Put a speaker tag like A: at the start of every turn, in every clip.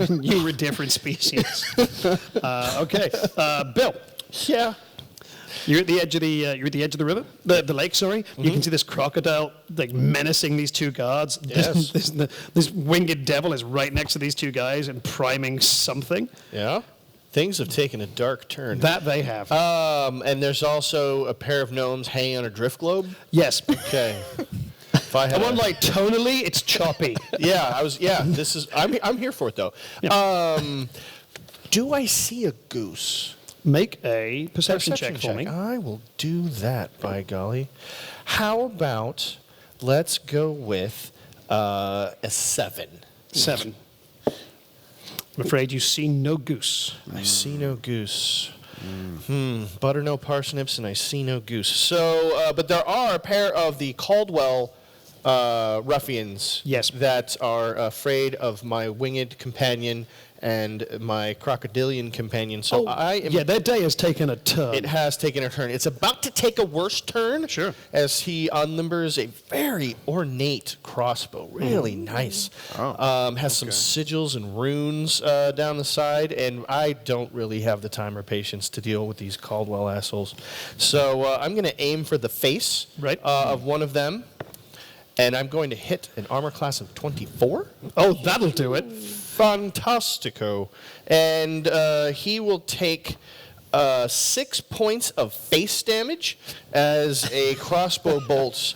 A: You were different species. Okay, Bill.
B: Yeah.
A: You're at the edge of the river, the lake. Sorry. Mm-hmm. You can see this crocodile like menacing these two guards.
B: Yes.
A: This winged devil is right next to these two guys and priming something.
B: Yeah. Things have taken a dark turn.
A: That they have.
B: And there's also a pair of gnomes hanging on a drift globe.
A: Yes.
B: Okay.
A: I want like tonally, it's choppy.
B: This is. I'm here for it though.
A: Yeah.
B: Do I see a goose?
A: Make a perception check for me.
B: I will do that, by golly. How about, let's go with a 7.
A: 7. I'm afraid you see no goose.
B: I see no goose. Butter, no parsnips, and I see no goose. So, but there are a pair of the Caldwell ruffians that are afraid of my winged companion and my crocodilian companion. So
A: their day has taken a turn.
B: It has taken a turn. It's about to take a worse turn.
A: Sure.
B: As he unlimbers a very ornate crossbow, really nice. Has some sigils and runes down the side, and I don't really have the time or patience to deal with these Caldwell assholes. So I'm going to aim for the face of one of them, and I'm going to hit an armor class of 24.
A: Oh, that'll do it.
B: Fantastico. And he will take 6 points of face damage as a crossbow bolt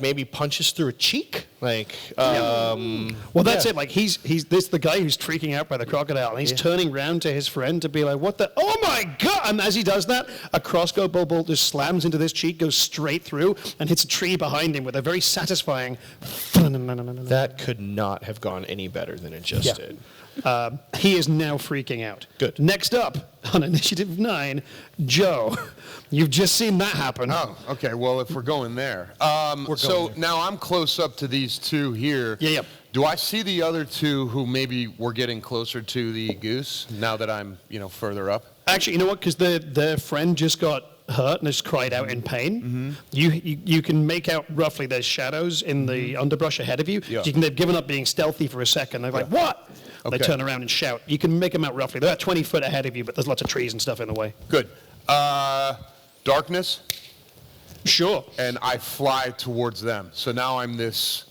B: maybe punches through a cheek.
A: That's it. Like he's the guy who's freaking out by the crocodile, and he's turning round to his friend to be like, "What the? Oh my God!" And as he does that, a crossbow bolt just slams into this cheek, goes straight through, and hits a tree behind him with a very satisfying.
B: That could not have gone any better than it just did.
A: He is now freaking out.
B: Good.
A: Next up on initiative 9, Joe. You've just seen that happen.
C: Oh, okay. Well, if we're going there. Now I'm close up to these two here.
A: Yeah.
C: Do I see the other two who maybe were getting closer to the goose now that I'm, further up?
A: Actually, you know what? Because their friend just got hurt and has cried out in pain. Mm-hmm. You can make out roughly there's shadows in the underbrush ahead of you.
C: Yeah.
A: They've given up being stealthy for a second. They're like, "What?"
C: Okay.
A: They turn around and shout. You can make them out roughly. They're about 20 foot ahead of you, but there's lots of trees and stuff in the way.
C: Good. Darkness.
A: Sure.
C: And I fly towards them. So now I'm this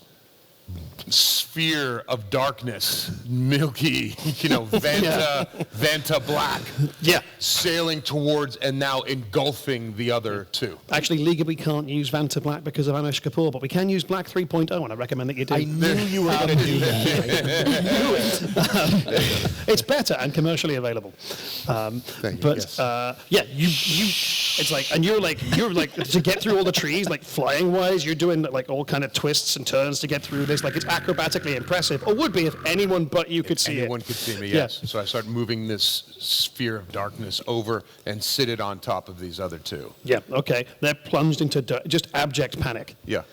C: sphere of darkness, milky, Vanta black.
A: Yeah.
C: Sailing towards and now engulfing the other two.
A: Actually, legally we can't use Vanta Black because of Amish Kapoor, but we can use Black 3.0, and I recommend that you do.
B: I knew you were going to do that.
A: It's better and commercially available.
C: Thank you.
A: It's like, and you're like to get through all the trees, like flying wise, you're doing like all kind of twists and turns to get through this. Like it's acrobatically impressive, or would be if anyone but you could see it.
C: Anyone could see me, yes. Yeah. So I start moving this sphere of darkness over and sit it on top of these other two.
A: Yeah, okay. They're plunged into just abject panic.
C: Yeah.
A: Is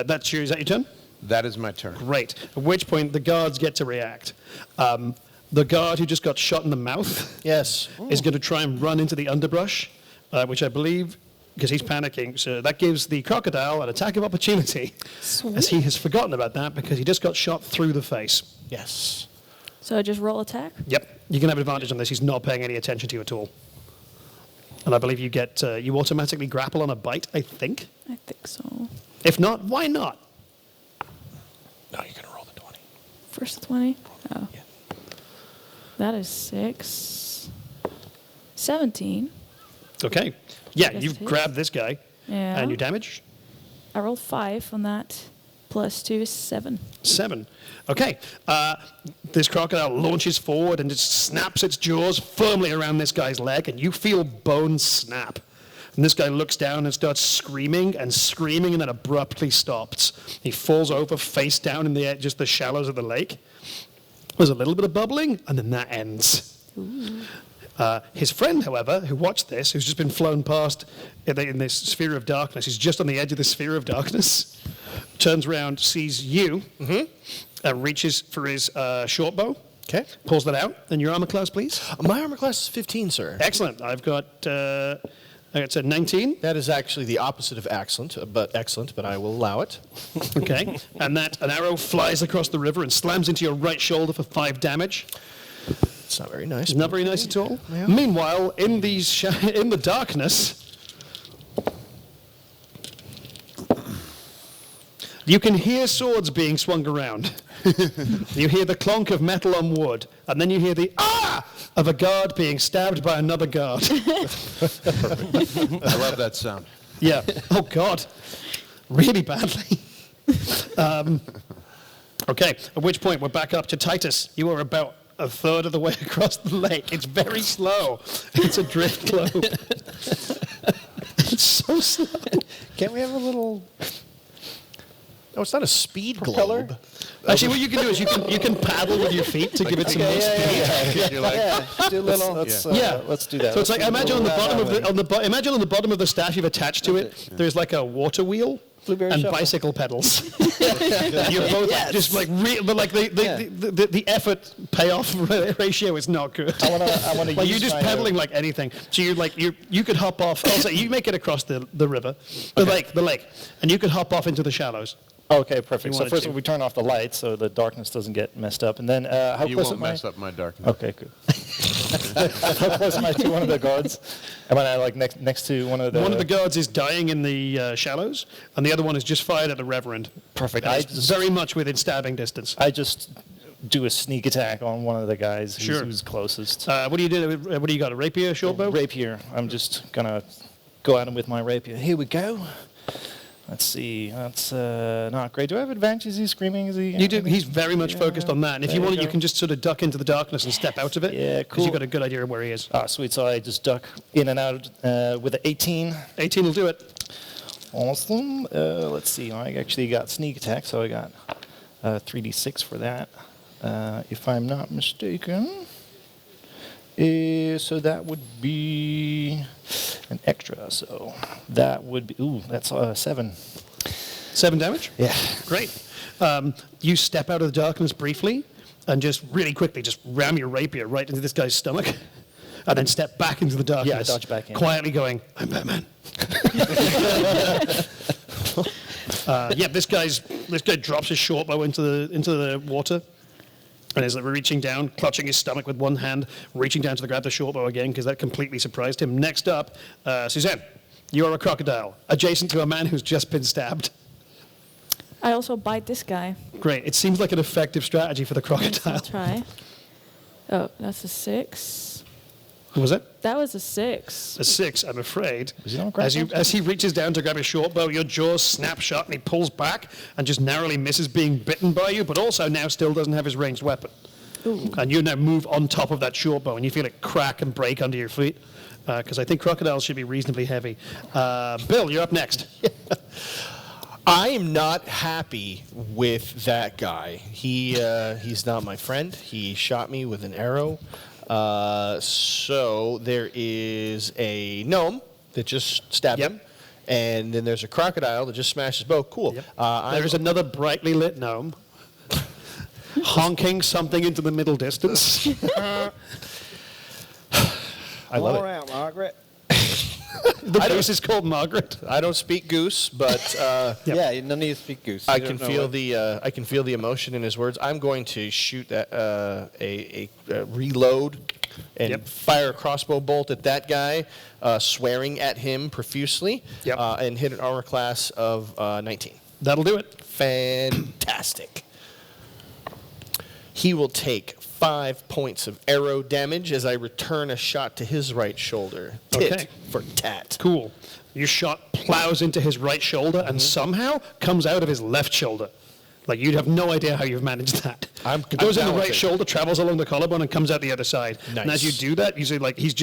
A: that your turn?
C: That is my turn.
A: Great. At which point the guards get to react. The guard who just got shot in the mouth is going to try and run into the underbrush, which I believe, because he's panicking, so that gives the crocodile an attack of opportunity.
D: Sweet.
A: As he has forgotten about that because he just got shot through the face.
B: Yes.
D: So I just roll attack?
A: Yep. You can have advantage on this. He's not paying any attention to you at all. And I believe you get, you automatically grapple on a bite, I think.
D: I think so.
A: If not, why not?
B: No, you're going to roll the 20.
D: First 20? Oh.
B: Yeah.
D: That is 6. 17.
A: Okay. Yeah,
D: Just
A: you've
D: hits.
A: grabbed this guy.
D: Yeah.
A: And your damage?
D: I rolled 5 on that. Plus 2 is 7.
A: 7. Okay. This crocodile launches forward and just snaps its jaws firmly around this guy's leg, and you feel bones snap. And this guy looks down and starts screaming, and then abruptly stops. He falls over face down in just the shallows of the lake. There's a little bit of bubbling, and then that ends.
D: Ooh.
A: His friend, however, who watched this, who's just been flown past in this sphere of darkness, he's just on the edge of the sphere of darkness, turns around, sees you, reaches for his short bow, pulls that out, and your armor class, please.
B: My armor class is 15, sir.
A: Excellent. I've got It's a 19.
B: That is actually the opposite of excellent, but I will allow it.
A: Okay. And an arrow flies across the river and slams into your right shoulder for 5 damage.
B: It's not very nice.
A: Not very nice at all.
B: Yeah.
A: Meanwhile, in the darkness, you can hear swords being swung around. You hear the clonk of metal on wood, and then you hear the of a guard being stabbed by another guard.
C: I love that sound.
A: Yeah. Oh, God. Really badly. Okay, at which point we're back up to Titus. You are about a third of the way across the lake. It's very slow. It's a drift globe. It's so slow.
E: Can't we have a little...
B: No, it's not a speed
E: Propeller?
B: globe.
A: Actually, what you can do is you can paddle with your feet to give it some more speed.
C: You're like,
E: do a little... Let's do that.
A: So it's like imagine on the bottom of the staff you've attached to it. There's like a water wheel
E: Blueberry
A: and
E: shuffle.
A: bicycle pedals. You're both just like, but like the effort payoff ratio is not good.
E: I want to
A: Like you're just pedaling like anything. So you could hop off. Also, you make it across the river, the lake, and you could hop off into the shallows.
E: Okay, perfect. So
A: wanted
E: first
A: to.
E: we turn off the lights so the darkness doesn't get messed up, and then how
C: you
E: close
C: won't
E: am I?
C: mess up my darkness.
E: Okay, good. How close am I to one of the guards? Am I like next to one of the?
A: One of the guards is dying in the shallows, and the other one is just fired at the Reverend.
E: Perfect.
A: And it's very much within stabbing distance.
E: I just do a sneak attack on one of the guys
A: Sure.
E: who's closest.
A: What do you do? What do you got? A rapier, short bow?
E: Rapier. I'm just gonna go at him with my rapier. Here we go. Let's see. That's not great. Do I have advantage? Is he screaming? Is he?
A: You do. He's very much focused on that. And if you
E: There
A: want,
E: you
A: you
E: go.
A: can just sort of duck into the darkness and step out of it.
E: Yeah,
A: Because you've
E: cool.
A: got a good idea of where he is.
E: Ah, sweet. So I just duck in and out with an 18.
A: 18 will do it.
E: Awesome. Let's see. I actually got sneak attack, so I got 3d6 for that, if I'm not mistaken. So that would be an extra. So that would be, that's 7.
A: 7 damage?
E: Yeah.
A: Great. You step out of the darkness briefly and just really quickly just ram your rapier right into this guy's stomach and then step back into the darkness.
E: Yeah, I dodge back in.
A: Quietly going, I'm Batman. This guy drops his short bow into the water and is reaching down, clutching his stomach with one hand, reaching down to grab the short bow again because that completely surprised him. Next up, Suzanne, you are a crocodile adjacent to a man who's just been stabbed.
D: I also bite this guy.
A: Great. It seems like an effective strategy for the
D: I'll
A: crocodile.
D: try. Oh, that's a 6.
A: What was it?
D: That was a 6.
A: A 6, I'm afraid.
E: Is he on a
A: As he reaches down to grab his short bow, your jaws snap shut and he pulls back and just narrowly misses being bitten by you, but also now still doesn't have his ranged weapon.
D: Ooh.
A: And you now move on top of that short bow and you feel it crack and break under your feet. Because I think crocodiles should be reasonably heavy. Bill, you're up next.
B: I am not happy with that guy. He's not my friend. He shot me with an arrow. So there is a gnome that just stabbed
A: Yep.
B: him, and then there's a crocodile that just smashed his bow. Cool.
A: There's another brightly lit gnome honking something into the middle distance.
B: I love it.
E: out, Margaret.
A: The goose is called Margaret.
B: I don't speak goose, but
E: Yeah, none of you speak goose.
B: I
E: You
B: can
E: don't know
B: feel
E: what-
B: the I can feel the emotion in his words. I'm going to shoot that a reload and
A: Yep.
B: fire a crossbow bolt at that guy, swearing at him profusely,
A: Yep.
B: and hit an armor class of 19.
A: That'll do it.
B: Fantastic. He will take 5 points of arrow damage as I return a shot to his right shoulder. Tit
A: Okay.
B: for tat.
A: Cool. Your shot plows into his right shoulder and somehow comes out of his left shoulder. Like, you'd have no idea how you've managed that. It goes in
B: I'm
A: the right
B: talented.
A: shoulder, travels along the collarbone, and comes out the other side. And
B: Nice.
A: as you do that, you say, like, he's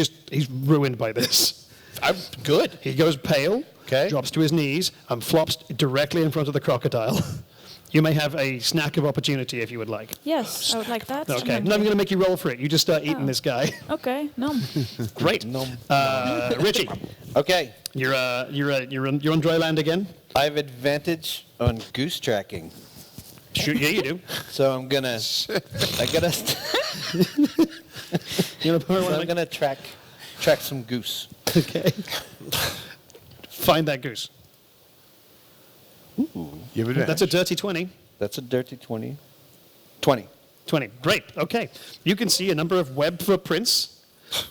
A: ruined by this.
B: I'm good.
A: He goes pale,
B: Okay.
A: drops to his knees, and flops directly in front of the crocodile. You may have a snack of opportunity if you would like.
D: Yes, I would like that.
A: Okay. No, I'm going to make you roll for it. You just start eating
D: Oh.
A: this guy.
D: Okay, no.
A: Great. Richie,
F: Okay,
A: you're on dry land again.
F: I have advantage on goose tracking,
A: Shoot, yeah, you do.
F: so I'm gonna
A: You're
F: track some goose.
A: Okay. Find that goose.
C: You have advantage.
A: That's a dirty 20.
F: That's a dirty 20. 20.
A: 20. Great. Okay. You can see a number of web footprints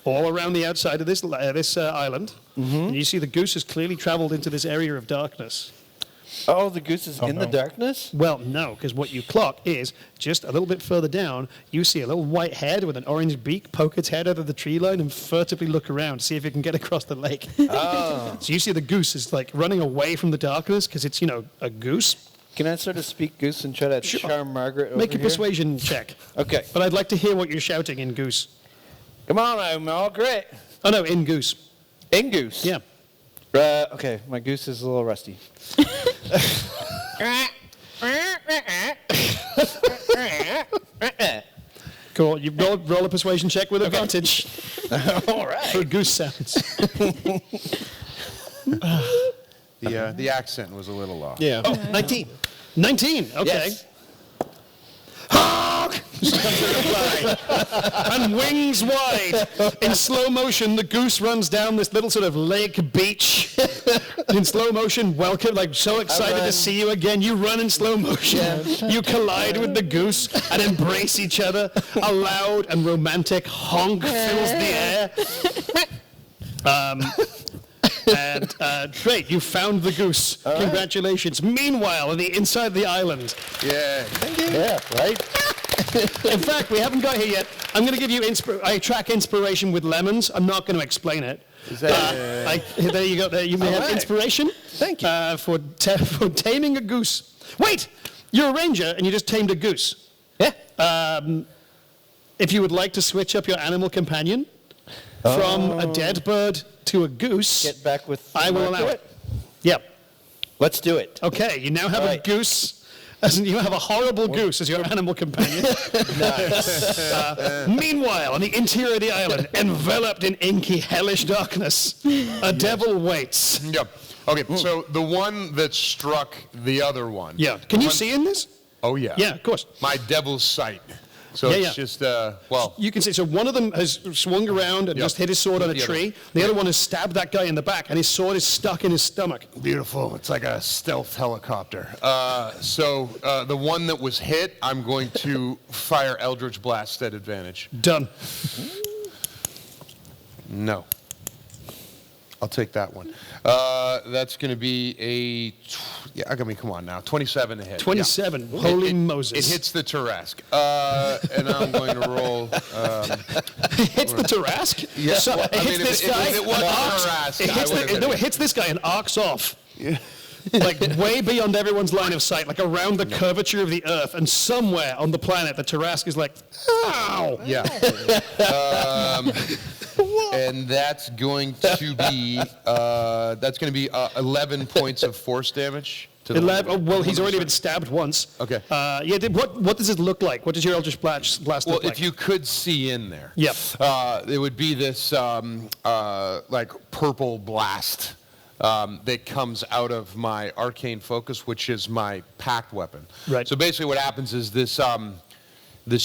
A: all around the outside of this island. And you see the goose has clearly traveled into this area of darkness.
F: Oh, the goose is in the darkness?
A: Well, no, because what you clock is just a little bit further down, you see a little white head with an orange beak poke its head out of the tree line and furtively look around to see if it can get across the lake. So you see the goose is like running away from the darkness because it's, a goose.
F: Can I sort of speak goose and try to charm Margaret over
A: Make a
F: here?
A: persuasion check.
F: Okay.
A: But I'd like to hear what you're shouting in goose.
F: Come on, Margaret.
A: Oh, no, in goose.
F: In goose?
A: Yeah.
F: Okay, my goose is a little rusty.
A: Cool. You roll a persuasion check with advantage.
F: All right.
A: For goose sounds.
C: The accent was a little off.
B: Yeah.
A: Oh, 19. 19. Okay.
F: Yes.
A: Honk! And wings wide. In slow motion, the goose runs down this little sort of lake beach. In slow motion, welcome, like so excited to see you again. You run in slow motion. You collide with the goose and embrace each other. A loud and romantic honk fills the air. Great, you found the goose. Congratulations. Meanwhile, on the inside of the island.
C: Yeah.
E: Yeah, right?
A: In fact, we haven't got here yet. I'm going to give you I track inspiration with lemons. I'm not going to explain it.
C: Is that,
A: There you go. There you may have
F: right.
A: inspiration.
F: Thank you.
A: For taming a goose. Wait, you're a ranger and you just tamed a goose.
F: Yeah.
A: If you would like to switch up your animal companion from a dead bird to a goose,
F: Get back with
A: I will allow it. Yep.
F: Let's do it.
A: Okay, you now have a
F: Right.
A: goose. You have a horrible goose as your animal companion. Meanwhile, on the interior of the island, enveloped in inky, hellish darkness, a devil waits.
C: Yep. Okay, so the one that struck the other one.
A: Yeah. Can you see in this?
C: Oh, yeah.
A: Yeah, of course.
C: My devil's sight. So
A: Yeah,
C: it's
A: yeah.
C: just, well,
A: You can see. So one of them has swung around and
C: Yep.
A: just hit his sword on a
C: The other
A: tree.
C: one.
A: The other one has stabbed that guy in the back, and his sword is stuck in his stomach.
C: beautiful. It's like a stealth helicopter. So the one that was hit, I'm going to fire Eldritch Blast at advantage.
A: Done.
C: No. I'll take that one. That's going to be come on now. 27 to hit.
A: 27.
C: Yeah.
A: Holy
C: It
A: Moses.
C: hits the Tarrasque. And I'm going to roll.
A: Hits the Tarrasque?
C: Yeah.
A: So
C: Well,
A: it hits
C: if
A: this
C: it-
A: guy.
C: if it wasn't
A: and arcs-
C: Tarrasque,
A: it
C: I
A: hits
C: would've
A: the-
C: hit
A: no,
C: it.
A: it hits this guy and arcs off. Like way beyond everyone's line of sight, like around the curvature of the earth, and somewhere on the planet, the Tarrasque is like, ow!
C: Yeah. And that's going to be 11 points of force damage to the
A: 11, oh, well, he's already been stabbed once.
C: Okay.
A: What does it look like? What does your Eldritch Blast
C: Well,
A: look like?
C: if you could see in there,
A: Yep.
C: it would be this like purple blast that comes out of my arcane focus, which is my pact weapon.
A: Right.
C: So basically, what happens is this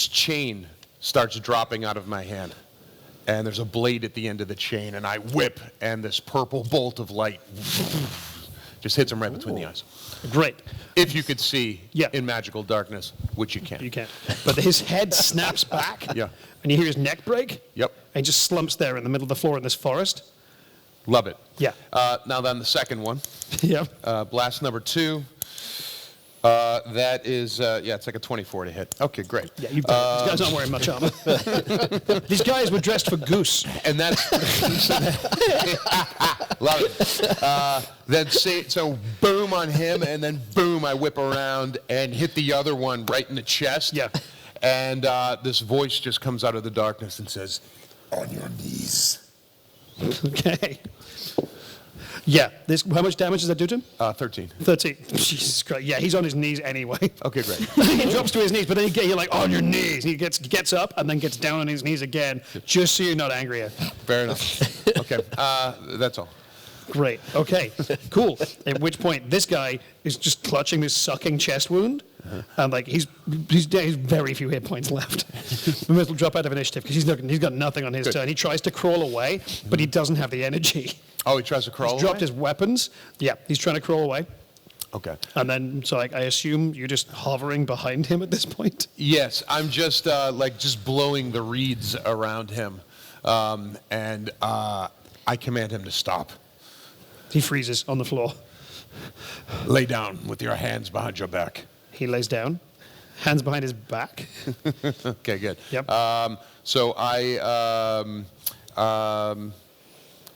C: chain starts dropping out of my hand, and there's a blade at the end of the chain, and I whip, and this purple bolt of light just hits him right between the eyes.
A: Great.
C: If you could see
A: Yeah.
C: in magical darkness, which you can.
A: You can. But his head snaps back,
C: Yeah.
A: and you hear his neck break,
C: Yep.
A: and he just slumps there in the middle of the floor in this forest.
C: Love it.
A: Yeah.
C: Now then, the second one.
A: Yeah.
C: Blast number 2. That is, it's like a 24 to hit. Okay, great.
A: Yeah, you've done it. These guys aren't wearing much armor. These guys were dressed for goose.
C: And that's love it. So boom on him, and then boom, I whip around and hit the other one right in the chest.
A: Yeah.
C: And this voice just comes out of the darkness and says, "On your knees."
A: Okay. Yeah. How much damage does that do to him?
C: 13.
A: 13. Jesus Christ. Yeah, he's on his knees anyway.
C: Okay, great.
A: He drops to his knees, but then you're like, on your knees. He gets up and then gets down on his knees again, just so you're not angry.
C: Fair enough. Okay, that's all.
A: Great. Okay. Cool. At which point, this guy is just clutching this sucking chest wound, and like he's very few hit points left. We must drop out of initiative because he's got nothing on his turn. He tries to crawl away, but he doesn't have the energy.
C: Oh, he tries to crawl
A: He's dropped
C: away?
A: his weapons. Yeah, he's trying to crawl away.
C: Okay.
A: And then, so like, I assume you're just hovering behind him at this point.
C: Yes, I'm just just blowing the reeds around him, and I command him to stop.
A: He freezes on the floor.
C: Lay down with your hands behind your back.
A: He lays down, hands behind his back.
C: Okay, good.
A: Yep.
C: So I,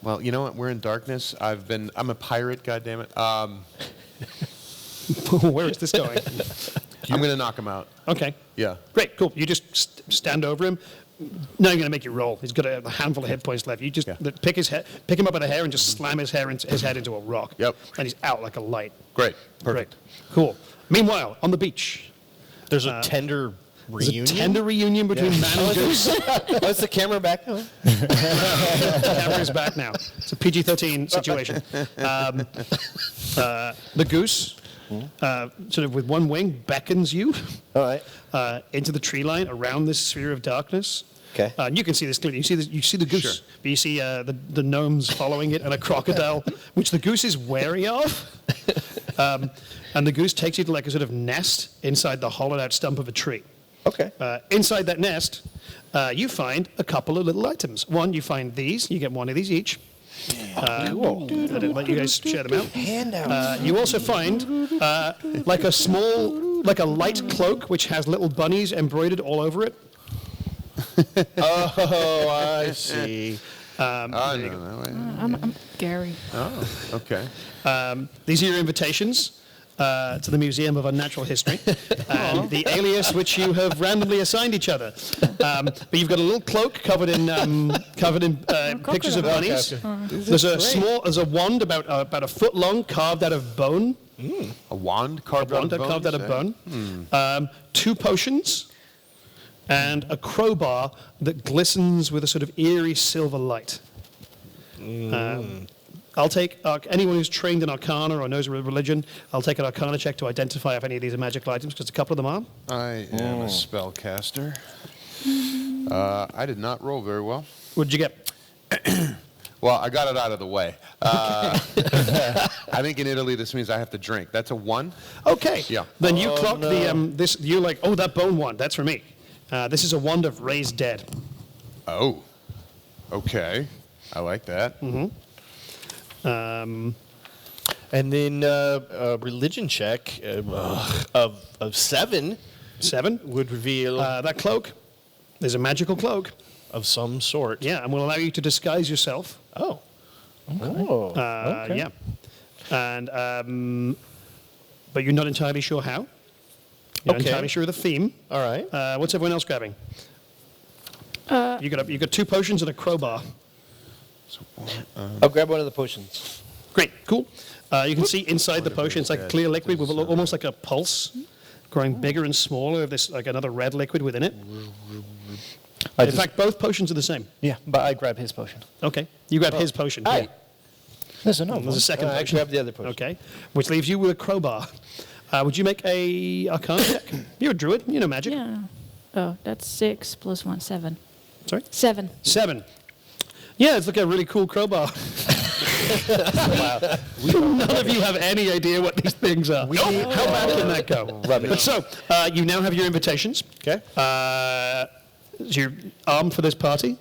C: well, you know what? We're in darkness. I'm a pirate, goddammit.
A: Where is this going?
C: I'm going to knock him out.
A: Okay.
C: Yeah.
A: Great, cool. You just stand over him. Now you're going to make you roll. He's got a handful of hit points left. You just pick him up by the hair and just slam his head into a rock.
C: Yep.
A: And he's out like a light.
C: Great. Perfect.
A: Great. Cool. Meanwhile, on the beach,
B: There's a tender
A: there's
B: reunion.
A: a tender reunion between man and goose.
F: What's the camera back?
A: The camera is back now. It's a PG-13 situation. The goose, sort of with one wing, beckons you
F: All right.
A: into the tree line around this sphere of darkness.
F: Okay.
A: And you can see this clearly. You see the goose,
C: Sure.
A: but you see the gnomes following it and a crocodile, which the goose is wary of. And the goose takes you to like a sort of nest inside the hollowed-out stump of a tree.
F: Okay.
A: Inside that nest, you find a couple of little items. One, you find these. You get one of these each.
F: Cool.
A: I didn't let you guys share them out.
F: Handout.
A: You also find like a light cloak which has little bunnies embroidered all over it.
B: Oh, I see.
C: Oh, no.
D: I'm Gary.
C: Oh, okay.
A: These are your invitations to the Museum of Unnatural History, and the alias which you have randomly assigned each other. But you've got a little cloak covered in pictures of bunnies. There's a wand about a foot long, carved out of bone.
C: A wand carved out of bone?
A: Carved out of bone. 2 potions. And a crowbar that glistens with a sort of eerie silver light. I'll take anyone who's trained in Arcana or knows religion. I'll take an Arcana check to identify if any of these are magical items, because a couple of them are.
C: I am a spellcaster. I did not roll very well.
A: What did you get?
C: Well, I got it out of the way. I think in Italy this means I have to drink. That's a 1.
A: Okay.
C: Yeah.
A: Then you clock the You're like, oh, that bone wand. That's for me. This is a wand of raised dead.
C: Oh. Okay. I like that.
A: Mm-hmm.
B: And then a religion check of 7
A: 7.
B: would reveal
A: That cloak is a magical cloak.
B: of some sort.
A: Yeah, and will allow you to disguise yourself.
B: Oh.
F: Oh. Okay.
A: Yeah. And but you're not entirely sure how. You're not
B: Okay.
A: entirely sure of the theme.
B: All right.
A: What's everyone else grabbing? You got 2 potions and a crowbar.
F: I'll grab one of the potions.
A: Great, cool. You can see inside the potion, it's like clear liquid with almost like a pulse, growing bigger and smaller. There's like another red liquid within it. In fact, both potions are the same.
E: Yeah, but I grab his potion.
A: Okay, you grab his potion.
F: Aye.
A: Yeah.
E: There's another
A: There's a second
F: I
A: potion.
F: grab the other potion.
A: Okay, which leaves you with a crowbar. Would you make a Arcana check? You're a druid, you know magic.
D: Yeah. Oh, that's 6 plus 1, 7.
A: Sorry?
D: 7.
A: 7. Yeah, it's like a really cool crowbar. None of you have any idea what these things are. How bad can that go? But so, you now have your invitations.
B: Okay.
A: So you're armed for this party.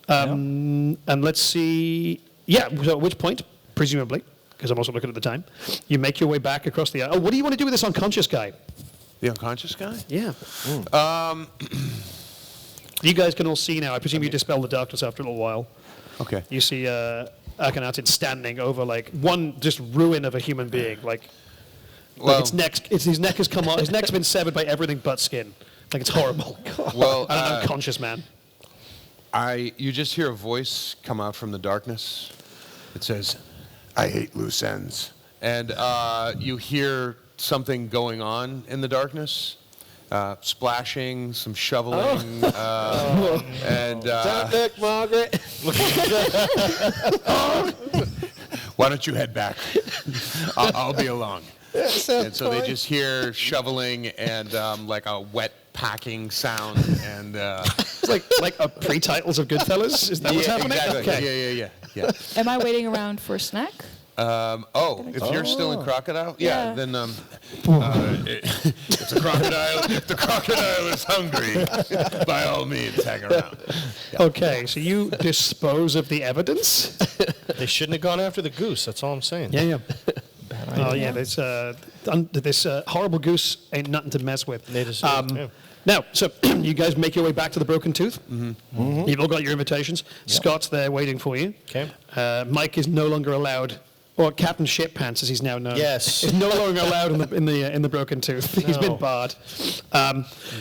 A: And let's see. Yeah, so at which point, presumably, because I'm also looking at the time, you make your way back across the... Oh, what do you want to do with this unconscious guy?
C: The unconscious guy?
A: Yeah. You guys can all see now. I presume you dispel the darkness after a little while.
C: Okay.
A: You see Akhenaten standing over like one just ruin of a human being. Like
C: Well,
A: his neck has come off. His neck's been severed by everything but skin. Like it's horrible.
C: well,
A: And an unconscious man.
C: you just hear a voice come out from the darkness. It says, "I hate loose ends," and you hear something going on in the darkness. Splashing, some shoveling, and
F: Don't look, Margaret.
C: Why don't you head back? I'll be along. And so they just hear shoveling and like a wet packing sound, and
A: It's like a pre-titles of Goodfellas. Is that what's happening?
C: exactly.
A: Okay.
C: Yeah.
D: Am I waiting around for a snack?
C: If you're still in Crocodile,
D: Yeah.
C: then it's a crocodile. If the crocodile is hungry, by all means, hang around.
A: Okay, so you dispose of the evidence?
B: They shouldn't have gone after the goose. That's all I'm saying.
A: Yeah. Oh, yeah, this horrible goose ain't nothing to mess with.
B: They deserve it,
A: Now, so you guys make your way back to the Broken Tooth. Mm-hmm. You've all got your invitations. Yep. Scott's there waiting for you.
B: Okay.
A: Mike is no longer allowed, or Captain Shitpants, as he's now known.
B: Yes.
A: Is no longer allowed in the Broken Tooth. He's been barred. So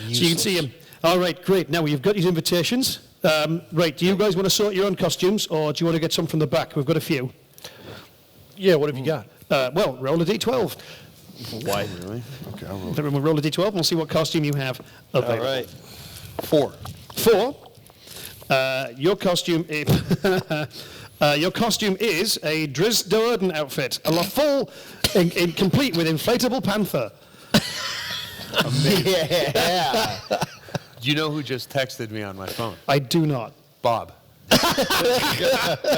A: you can see him. All right, great. Now you've got these invitations. Right, do you guys want to sort your own costumes, or do you want to get some from the back? We've got a few.
B: Yeah, what have you got?
A: Well, roll a d12.
C: Why? Really? Okay, I'll roll.
A: Everyone roll a d12 and we'll see what costume you have available.
F: All right.
C: 4.
A: 4. Your costume is a Driz Doerden outfit, a full, complete with inflatable panther.
B: Yeah.
C: Do you know who just texted me on my phone?
A: I do not.
C: Bob.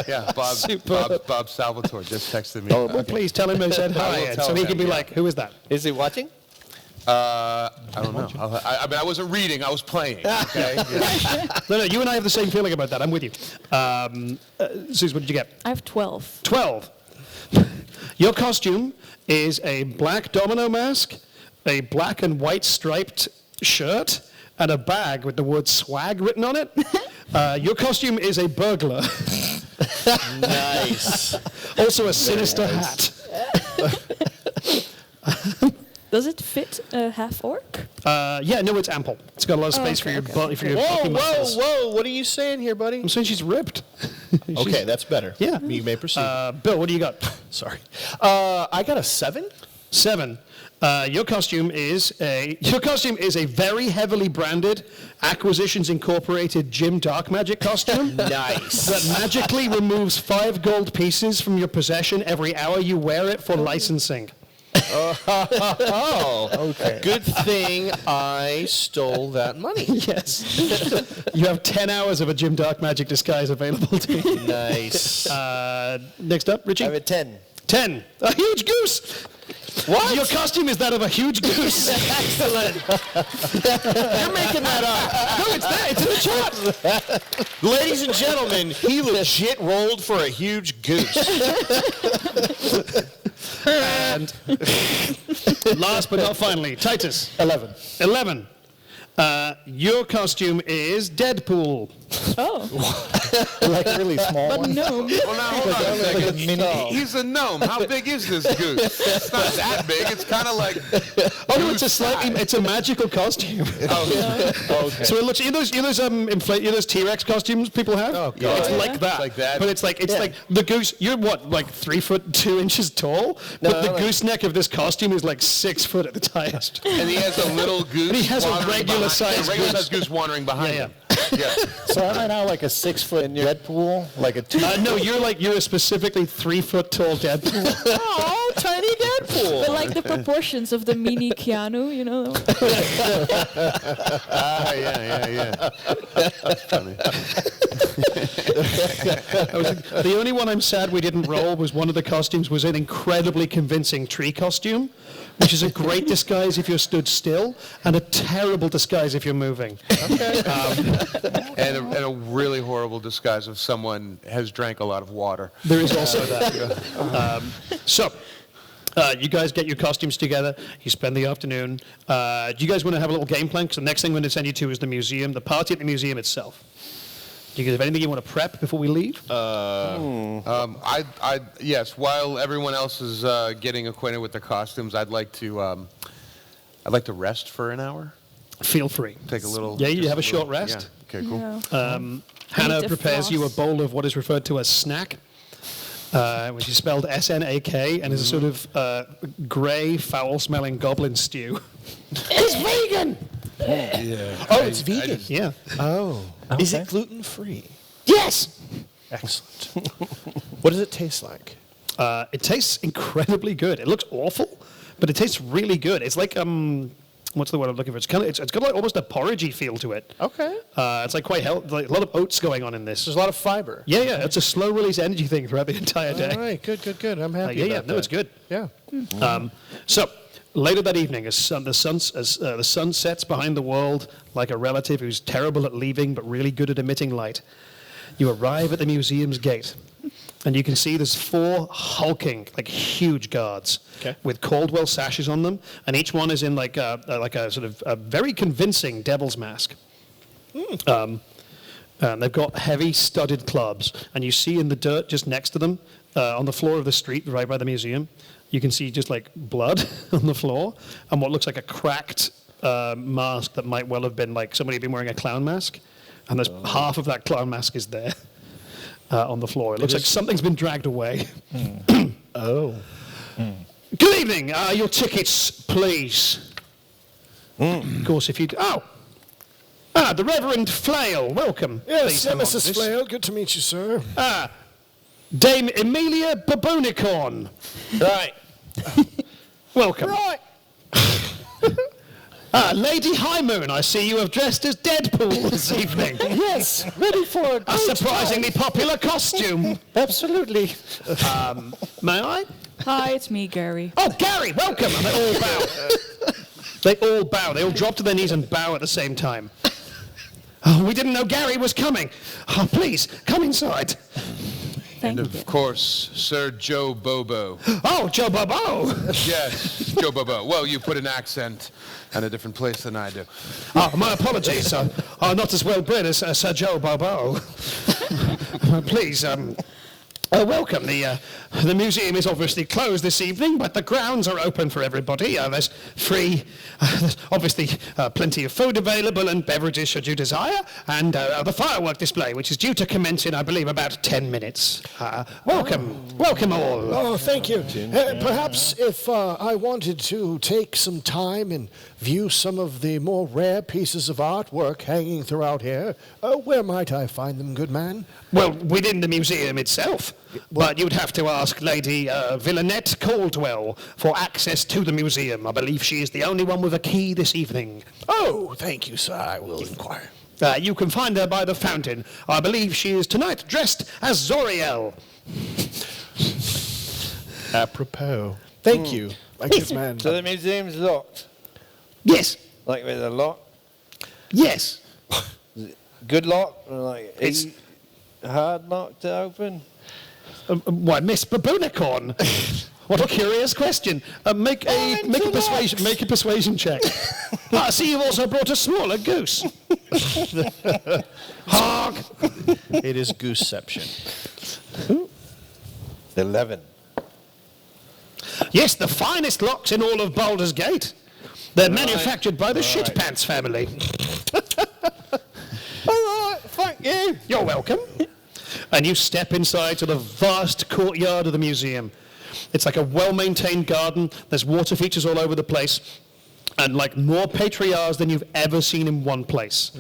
C: Yeah, Bob Salvatore just texted me.
A: Well, please tell him I said hi,
C: will
A: Ed,
C: tell
A: so he
C: him,
A: can be
C: yeah.
A: like, who is that?
F: Is he watching?
C: I don't know. I mean, I wasn't reading. I was playing. Okay. Yeah.
A: No, you and I have the same feeling about that. I'm with you. Suze, what did you get?
D: I have 12.
A: 12. Your costume is a black domino mask, a black and white striped shirt, and a bag with the word swag written on it. Your costume is a burglar.
B: Nice.
A: Also a sinister hat.
D: Does it fit a half orc?
A: Yeah, no, it's ample. It's got a lot of space for your butt, for your bulky muscles.
B: Whoa. What are you saying here, buddy?
A: I'm saying she's ripped.
B: Okay, that's better.
A: Yeah.
B: You may proceed.
A: Bill, what do you got?
B: Sorry. I got a 7.
A: 7. Your costume is a very heavily branded Acquisitions Incorporated Jim Dark Magic costume.
B: Nice.
A: That magically removes 5 gold pieces from your possession every hour you wear it for licensing.
B: Oh, okay. Good thing I stole that money.
A: Yes. You have 10 hours of a Jim Dark Magic disguise available to you.
B: Nice.
A: Next up, Richie.
F: I have a 10.
A: 10. A huge goose.
B: What?
A: Your costume is that of a huge goose.
B: Excellent. You're making that up.
A: No, it's there. It's in the chart.
B: Ladies and gentlemen, he legit rolled for a huge goose.
A: And last but not finally, Titus.
E: 11.
A: 11. Your costume is Deadpool.
D: Oh,
E: Like a really small
D: but
E: one.
D: no.
C: Well, now hold on a
E: Like a
C: second.
E: mini.
C: He's a gnome. How big is this goose? It's not that big. It's kind of like.
A: Oh no, it's a magical costume.
B: Okay.
A: So it looks, you know those T-Rex costumes people have?
B: Oh, God.
A: It's
D: Yeah.
A: like that.
C: It's like that.
A: But it's like the goose. You're what, like 3 foot 2 inches tall? But the gooseneck of this costume is like 6 foot at its highest.
C: And he has a little goose.
A: And he has a
C: wandering
A: regular
C: behind-
A: sized
C: a regular
A: goose.
C: sized goose wandering behind
A: Yeah,
C: him. Yeah.
E: So am I now like a 6-foot Deadpool? Like a 2?
A: No, you're a specifically 3 foot tall Deadpool.
B: Oh, tiny Deadpool.
D: But like the proportions of the mini Keanu, you know.
C: Yeah. Funny.
A: The only one I'm sad we didn't roll was one of the costumes was an incredibly convincing tree costume, which is a great disguise if you're stood still, and a terrible disguise if you're moving.
B: Okay.
C: And a really horrible disguise if someone has drank a lot of water.
A: There is also that. You guys get your costumes together. You spend the afternoon. Do you guys want to have a little game plan? Because the next thing I'm going to send you to is the museum, the party at the museum itself. Do you guys have anything you want to prep before we leave?
C: Yes. While everyone else is getting acquainted with the costumes, I'd like to rest for an hour.
A: Feel free.
C: Take a little.
A: Yeah, you
C: just
A: have a short
C: little-
A: rest.
C: Yeah. Okay. Cool.
D: Yeah.
A: Hannah
D: to
A: prepares you a
D: floss.
A: bowl of what is referred to as snack, which is spelled S-N-A-K, and is a sort of grey, foul-smelling goblin stew. It's vegan!
C: Yeah.
B: Oh, it's vegan.
A: Yeah.
B: Oh. Is
E: Okay.
B: it gluten-free?
A: Yes!
B: Excellent. What does it taste like?
A: It tastes incredibly good. It looks awful, but it tastes really good. It's like what's the word I'm looking for? It's got like almost a porridgey feel to it.
B: Okay.
A: It's like quite healthy. Like a lot of oats going on in this.
B: There's a lot of fiber.
A: Yeah. It's a slow release energy thing throughout the entire day.
B: All right, good. I'm happy about that.
A: No, it's good.
B: Yeah.
A: So later that evening, as the sun sets behind the world like a relative who's terrible at leaving but really good at emitting light, you arrive at the museum's gate. And you can see there's 4 hulking, like huge guards with Caldwell sashes on them, and each one is in like a sort of a very convincing devil's mask. And they've got heavy studded clubs, and you see in the dirt just next to them, on the floor of the street right by the museum, you can see just like blood on the floor, and what looks like a cracked mask that might well have been like somebody had been wearing a clown mask, and there's half of that clown mask is there. On the floor. It looks like something's been dragged away. Good evening. Your tickets, please. Of course, if you... the Reverend Flail. Welcome.
G: Yes,
A: Please,
G: Mrs. Flail. Good to meet you, sir.
A: Dame Emilia Babonicorn.
F: Right.
A: Welcome.
G: Right.
A: Lady High Moon, I see you have dressed as Deadpool this evening.
G: Yes, ready for a
A: A
G: great
A: surprisingly popular costume.
G: Absolutely.
A: May I?
D: Hi, it's me, Gary.
A: Oh, Gary, welcome. And they all bow. They all bow. They all drop to their knees and bow at the same time. Oh, we didn't know Gary was coming. Oh, please, come inside.
D: Thank
C: And
D: you.
C: of course, Sir Joe Bobo.
A: Oh, Joe Bobo.
C: Yes, Joe Bobo. Well, you put an accent in a different place than I do.
A: Oh, my apologies. Not as well bred as Sir Joe Bobo. Please, welcome. The museum is obviously closed this evening, but the grounds are open for everybody. There's free, there's obviously plenty of food available and beverages should you desire, and the firework display, which is due to commence in, I believe, about 10 minutes. Welcome all.
G: Oh, thank you. Perhaps if I wanted to take some time and view some of the more rare pieces of artwork hanging throughout here, where might I find them, good man?
A: Well, within the museum itself. But you'd have to ask Lady Villanette Caldwell for access to the museum. I believe she is the only one with a key this evening.
G: Oh, thank you, sir. I will inquire.
A: You can find her by the fountain. I believe she is tonight dressed as Zoriel.
B: Apropos.
G: Thank you, my good man.
F: So the museum's locked,
A: Yes.
F: like with a lock.
A: Yes.
F: Good lock, or like
A: It's-
F: hard lock to open.
A: Why, Miss Babonicorn? What a curious question. Make a persuasion check. I see you've also brought a smaller goose. Honk.
B: It is gooseception.
F: 11.
A: Yes, the finest locks in all of Baldur's Gate. They're manufactured by the Shitpants family.
F: All right, thank you.
A: You're welcome. And you step inside to the vast courtyard of the museum. It's like a well-maintained garden. There's water features all over the place. And like more patriarchs than you've ever seen in one place.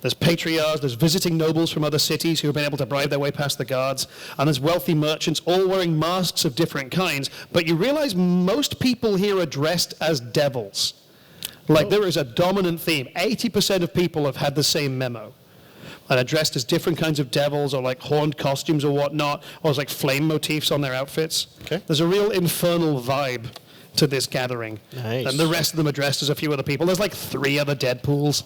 A: There's patriarchs, there's visiting nobles from other cities who have been able to bribe their way past the guards. And there's wealthy merchants all wearing masks of different kinds. But you realize most people here are dressed as devils. Like there is a dominant theme. 80% of people have had the same memo. And are dressed as different kinds of devils or like horned costumes or whatnot, or there's like flame motifs on their outfits.
B: Okay.
A: There's a real infernal vibe to this gathering.
B: Nice.
A: And the rest of them are dressed as a few other people. There's like 3 other Deadpools.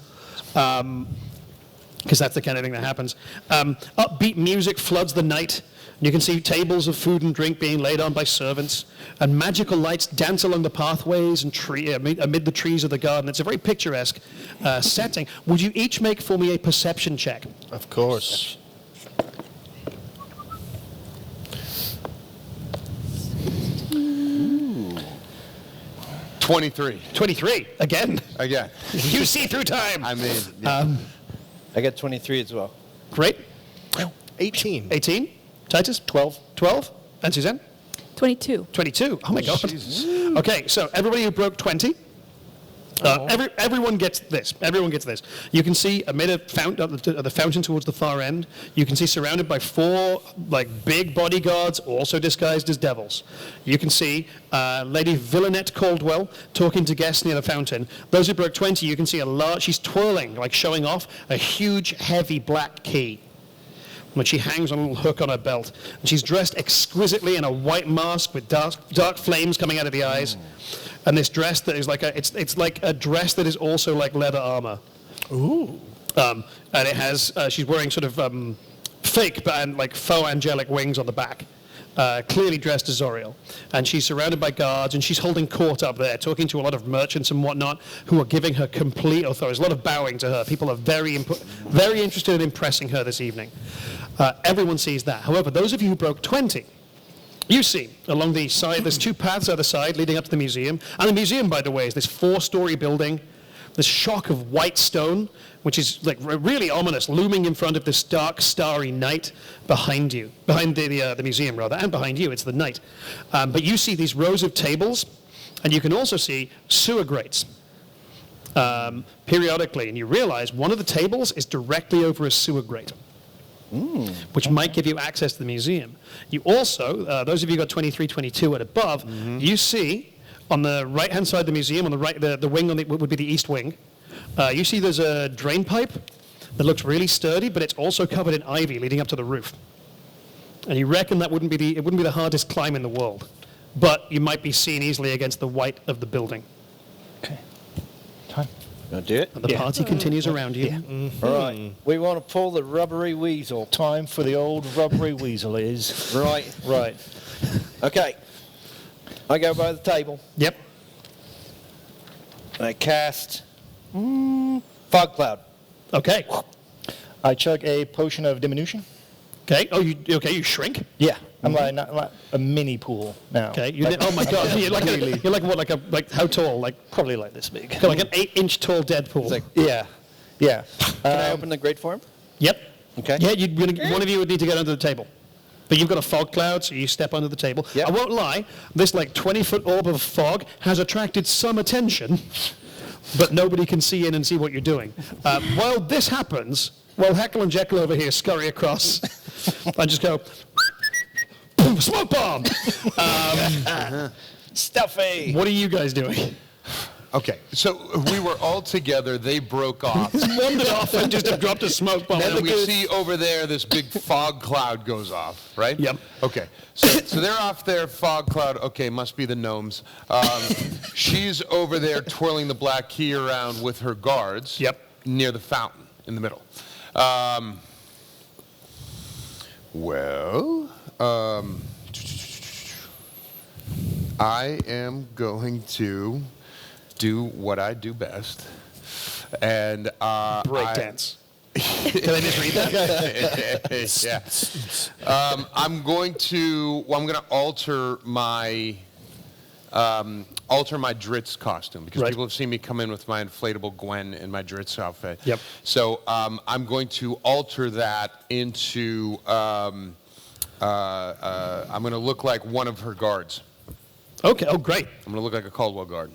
A: Because that's the kind of thing that happens. Upbeat music floods the night. You can see tables of food and drink being laid on by servants, and magical lights dance along the pathways and amid the trees of the garden. It's a very picturesque setting. Would you each make for me a perception check?
B: Of course.
C: Ooh. 23.
A: 23, again.
C: Again.
A: You see through time.
C: I mean, yeah.
F: I got 23 as well.
A: Great.
B: 18.
A: 18. Titus? 12. 12. And Suzanne?
D: 22.
A: 22. Oh my God. Okay, so everybody who broke 20, Everyone gets this. Everyone gets this. You can see amid a fountain, the fountain towards the far end, you can see surrounded by 4 big bodyguards, also disguised as devils. You can see Lady Villanette Caldwell talking to guests near the fountain. Those who broke 20, you can see she's twirling, showing off a huge, heavy black key, which she hangs on a little hook on her belt. And she's dressed exquisitely in a white mask with dark flames coming out of the eyes. And this dress that is it's like a dress that is also like leather armor.
E: Ooh.
A: And it has, she's wearing sort of fake but faux angelic wings on the back. Clearly dressed as Zoriel. And she's surrounded by guards, and she's holding court up there, talking to a lot of merchants and whatnot who are giving her complete authority. There's a lot of bowing to her. People are very interested in impressing her this evening. Everyone sees that. However, those of you who broke 20, you see along the side, there's 2 paths either side leading up to the museum. And the museum, by the way, is this 4-story building, this shock of white stone, which is really ominous, looming in front of this dark, starry night behind you, behind the museum rather, and behind you, it's the night. But you see these rows of tables, and you can also see sewer grates periodically, and you realize one of the tables is directly over a sewer grate. Which might give you access to the museum. You also, those of you who got 23, 22 and above, you see on the right-hand side of the museum, on the right, the wing would be the east wing. You see there's a drain pipe that looks really sturdy, but it's also covered in ivy leading up to the roof. And you reckon that it wouldn't be the hardest climb in the world, but you might be seen easily against the white of the building.
E: Okay. Time.
F: Gonna do it?
A: And the party continues around you.
E: Yeah.
F: All right. We want to pull the rubbery weasel.
E: Time for the old rubbery weasel is.
F: Right.
E: Right.
F: Okay. I go by the table.
A: Yep.
F: I cast fog cloud.
A: Okay.
E: I chug a potion of diminution.
A: Okay. Oh, you shrink?
E: Yeah. I'm like a mini pool now.
A: Okay. Oh my God. You're like how tall?
E: Probably like this big.
A: Like an 8-inch tall Deadpool.
E: Yeah. Yeah.
F: Can I open the grate for him?
A: Yep.
F: Okay.
A: Yeah, one of you would need to get under the table. But you've got a fog cloud, so you step under the table.
F: Yep.
A: I won't lie, this 20-foot orb of fog has attracted some attention, but nobody can see in and see what you're doing. While this happens, Heckle and Jekyll over here scurry across, I just go, boom, smoke bomb!
F: Stuffy.
A: What are you guys doing?
C: Okay, so we were all together. They broke off.
A: Wandered off and just have dropped a smoke bomb.
C: And we see over there this big fog cloud goes off, right?
A: Yep.
C: Okay, so they're off there, fog cloud. Okay, must be the gnomes. She's over there twirling the black key around with her guards.
A: Yep.
C: Near the fountain in the middle. I am going to do what I do best, and
A: Breakdance. Can I just read that?
C: Yeah. I'm going to alter my Dritz costume because
A: Right.
C: people have seen me come in with my inflatable Gwen in my Dritz outfit.
A: Yep.
C: So I'm going to alter that into I'm going to look like one of her guards.
A: Okay. Oh, great.
C: I'm going to look like a Caldwell guard.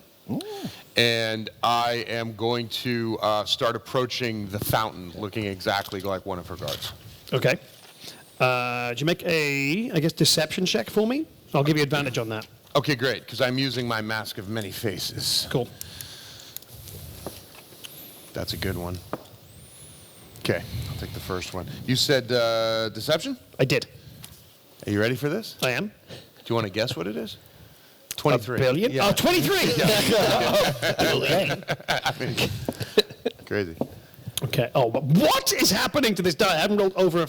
C: And I am going to start approaching the fountain looking exactly like one of her guards.
A: Okay. Do you make a, deception check for me? I'll give you advantage on that.
C: Okay, great, because I'm using my mask of many faces.
A: Cool.
C: That's a good one. Okay, I'll take the first one. You said deception?
A: I did.
C: Are you ready for this?
A: I am.
C: Do you want to guess what it is? 23.
A: A billion?
C: Yeah.
A: Oh, 23!
C: Crazy.
A: Okay. Oh, but what is happening to this die? I haven't rolled over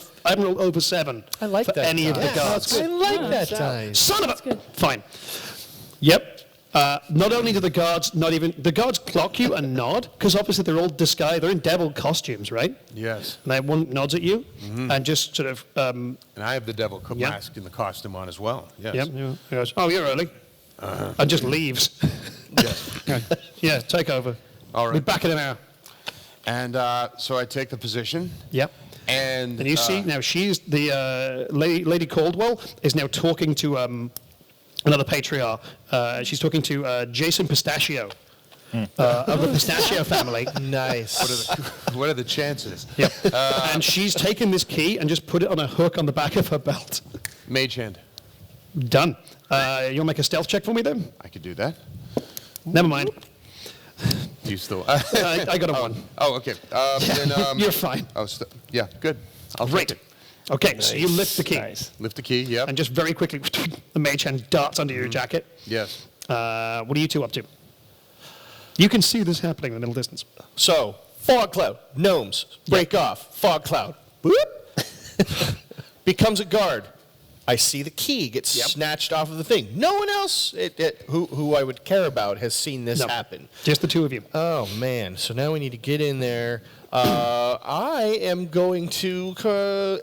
A: 7.
E: I like
A: for
E: that
A: any of the
E: die.
A: guards.
E: I like that die.
A: Son of a...
D: good.
A: Fine. Yep. Not only do the guards the guards clock you and nod, because obviously they're all disguised, they're in devil costumes, right?
C: Yes.
A: And one nods at you and just sort of...
C: And I have the devil
A: Yeah.
C: mask and the costume on as well. Yes.
A: Yep. He goes, oh, you're early. And just leaves.
C: Yes.
A: Yeah, take over.
C: All right.
A: Be back in an hour.
C: And so I take the position.
A: Yep.
C: And
A: And you see, now she's the Lady Caldwell is now talking to another patriarch. She's talking to Jason Pistachio, of the pistachio family.
B: Nice.
C: What are the chances?
A: Yeah. And she's taken this key and just put it on a hook on the back of her belt.
C: Mage hand.
A: Done. You'll make a stealth check for me then?
C: I could do that.
A: Never mind.
C: You still?
A: I got a 1.
C: Oh, okay. Then,
A: You're fine.
C: Yeah, good. I'll
A: Great.
C: take it.
A: Okay, so you lift the key.
E: Nice.
C: Lift the key. Yep.
A: And just very quickly, the mage hand darts under your jacket.
C: Yes.
A: What are you two up to? You can see this happening in the middle distance.
B: So, fog cloud, gnomes, break off, fog cloud, boop, becomes a guard. I see the key get snatched off of the thing. No one else who I would care about has seen this happen.
A: Just the two of you.
B: Oh, man. So now we need to get in there. I am going to,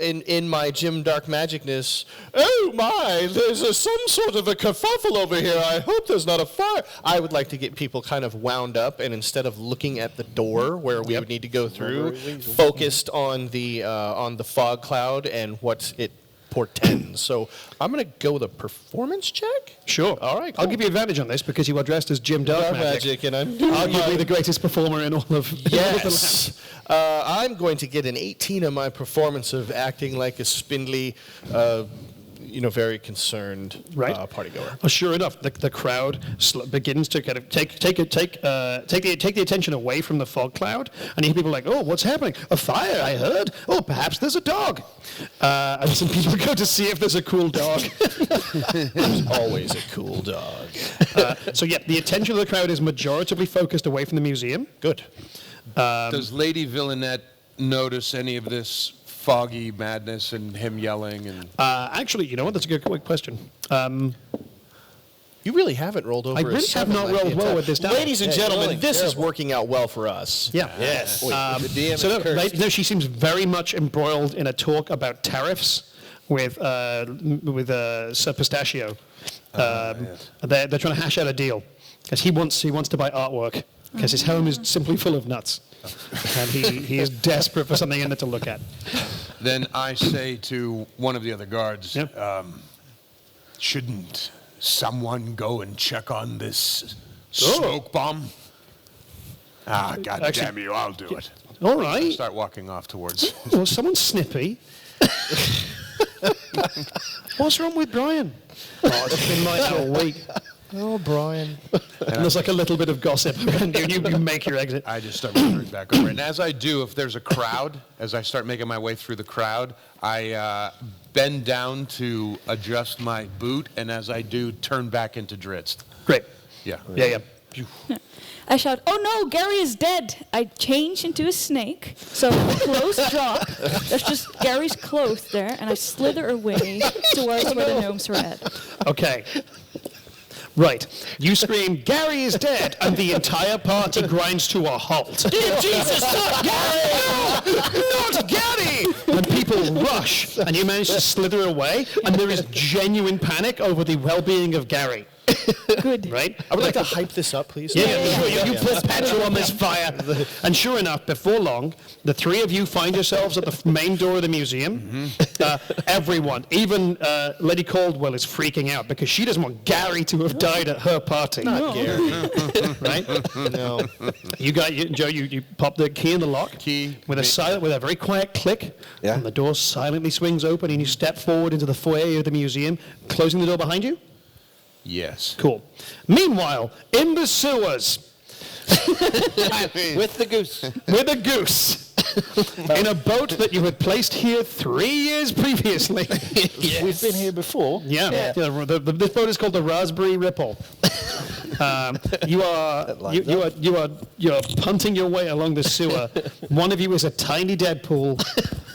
B: in my Jim Dark Magicness, oh, my, there's some sort of a kerfuffle over here. I hope there's not a fire. I would like to get people kind of wound up, and instead of looking at the door where we would need to go through, focused on the fog cloud and what it portends. So I'm going to go with a performance check.
A: Sure.
B: All right,
A: I'll
B: cool.
A: give you advantage on this because you are dressed as Jim Dark Magic.
B: and I'm doing
A: Arguably the greatest performer in all of
B: Yes. I'm going to get an 18 on my performance of acting like a spindly, very concerned partygoer.
A: Oh, sure enough, the crowd begins to kind of take the attention away from the fog cloud, and you hear people like, "Oh, what's happening? A fire! I heard. Oh, perhaps there's a dog." And some people go to see if there's a cool dog.
B: There's always a cool dog.
A: So yeah, the attention of the crowd is majoritively focused away from the museum.
B: Good.
C: Does Lady Villanette notice any of this foggy madness and him yelling? And
A: Actually, you know what? That's a good question.
B: You really haven't rolled over.
A: I really have not rolled well with this die.
B: Ladies and gentlemen,
E: rolling
B: this is
E: terrible.
B: working out well for us.
A: Yeah.
B: Yes.
F: The DM is
A: So no,
F: cursed.
A: no, she seems very much embroiled in a talk about tariffs with Sir Pistachio. They're trying to hash out a deal because he wants to buy artwork because his home is simply full of nuts, and he is desperate for something in it to look at.
C: then I say to one of the other guards,
A: Yep.
C: shouldn't someone go and check on this smoke bomb? God
A: Actually-
C: damn you, I'll do it.
A: All
C: I
A: right.
C: start walking off towards.
A: Well, someone's snippy. What's wrong with Brian? Oh, it's been like all week.
E: Oh, Brian.
A: And there's like a little bit of gossip around you, and you make your exit.
C: I just start wandering back over. And as I do, if there's a crowd, as I start making my way through the crowd, I bend down to adjust my boot, and as I do, turn back into Dritz.
A: Great.
C: Yeah.
A: Yeah.
D: I shout, "Oh no, Gary is dead!" I change into a snake, so the clothes drop. There's just Gary's clothes there, and I slither away towards where the gnomes were at.
A: Okay. Right. You scream, "Gary is dead," and the entire party grinds to a halt. Jesus, not Gary! Not Gary! And people rush, and you manage to slither away, and there is genuine panic over the well-being of Gary.
D: Good.
A: Right?
B: I would like to hype this up, please.
A: Yeah, sure. You put petrol on this fire. And sure enough, before long, the three of you find yourselves at the main door of the museum. Everyone, even Lady Caldwell, is freaking out because she doesn't want Gary to have died at her party.
B: Not Gary.
A: Right?
B: No.
A: Joe, you pop the key in the lock.
C: Key.
A: With a very quiet click,
F: Yeah.
A: and the door silently swings open, and you step forward into the foyer of the museum, closing the door behind you.
C: Yes.
A: Cool. Meanwhile, in the sewers,
F: With the goose.
A: with a goose, in a boat that you had placed here 3 years previously.
E: We've been here before.
A: Yeah. This boat is called the Raspberry Ripple. You are punting your way along the sewer. One of you is a tiny Deadpool.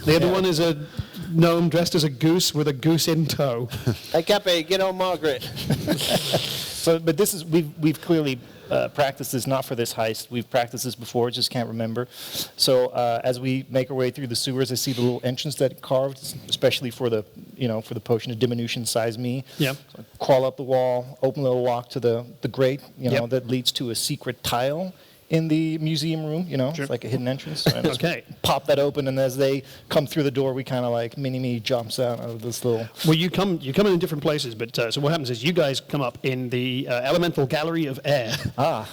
A: The other one is a gnome dressed as a goose with a goose in tow.
F: Hey, Cape, get on Margaret.
E: So, but this is we've clearly practiced this not for this heist. We've practiced this before, just can't remember. So as we make our way through the sewers, I see the little entrance that carved, especially for the potion of diminution size me.
A: Yeah.
E: So I crawl up the wall, open a little walk to the grate, that leads to a secret tile in the museum room, it's like a hidden entrance. And just
A: Okay.
E: pop that open, and as they come through the door, we kind of like mini-me jumps out of this little...
A: Well, you come in different places, but so what happens is you guys come up in the elemental gallery of air,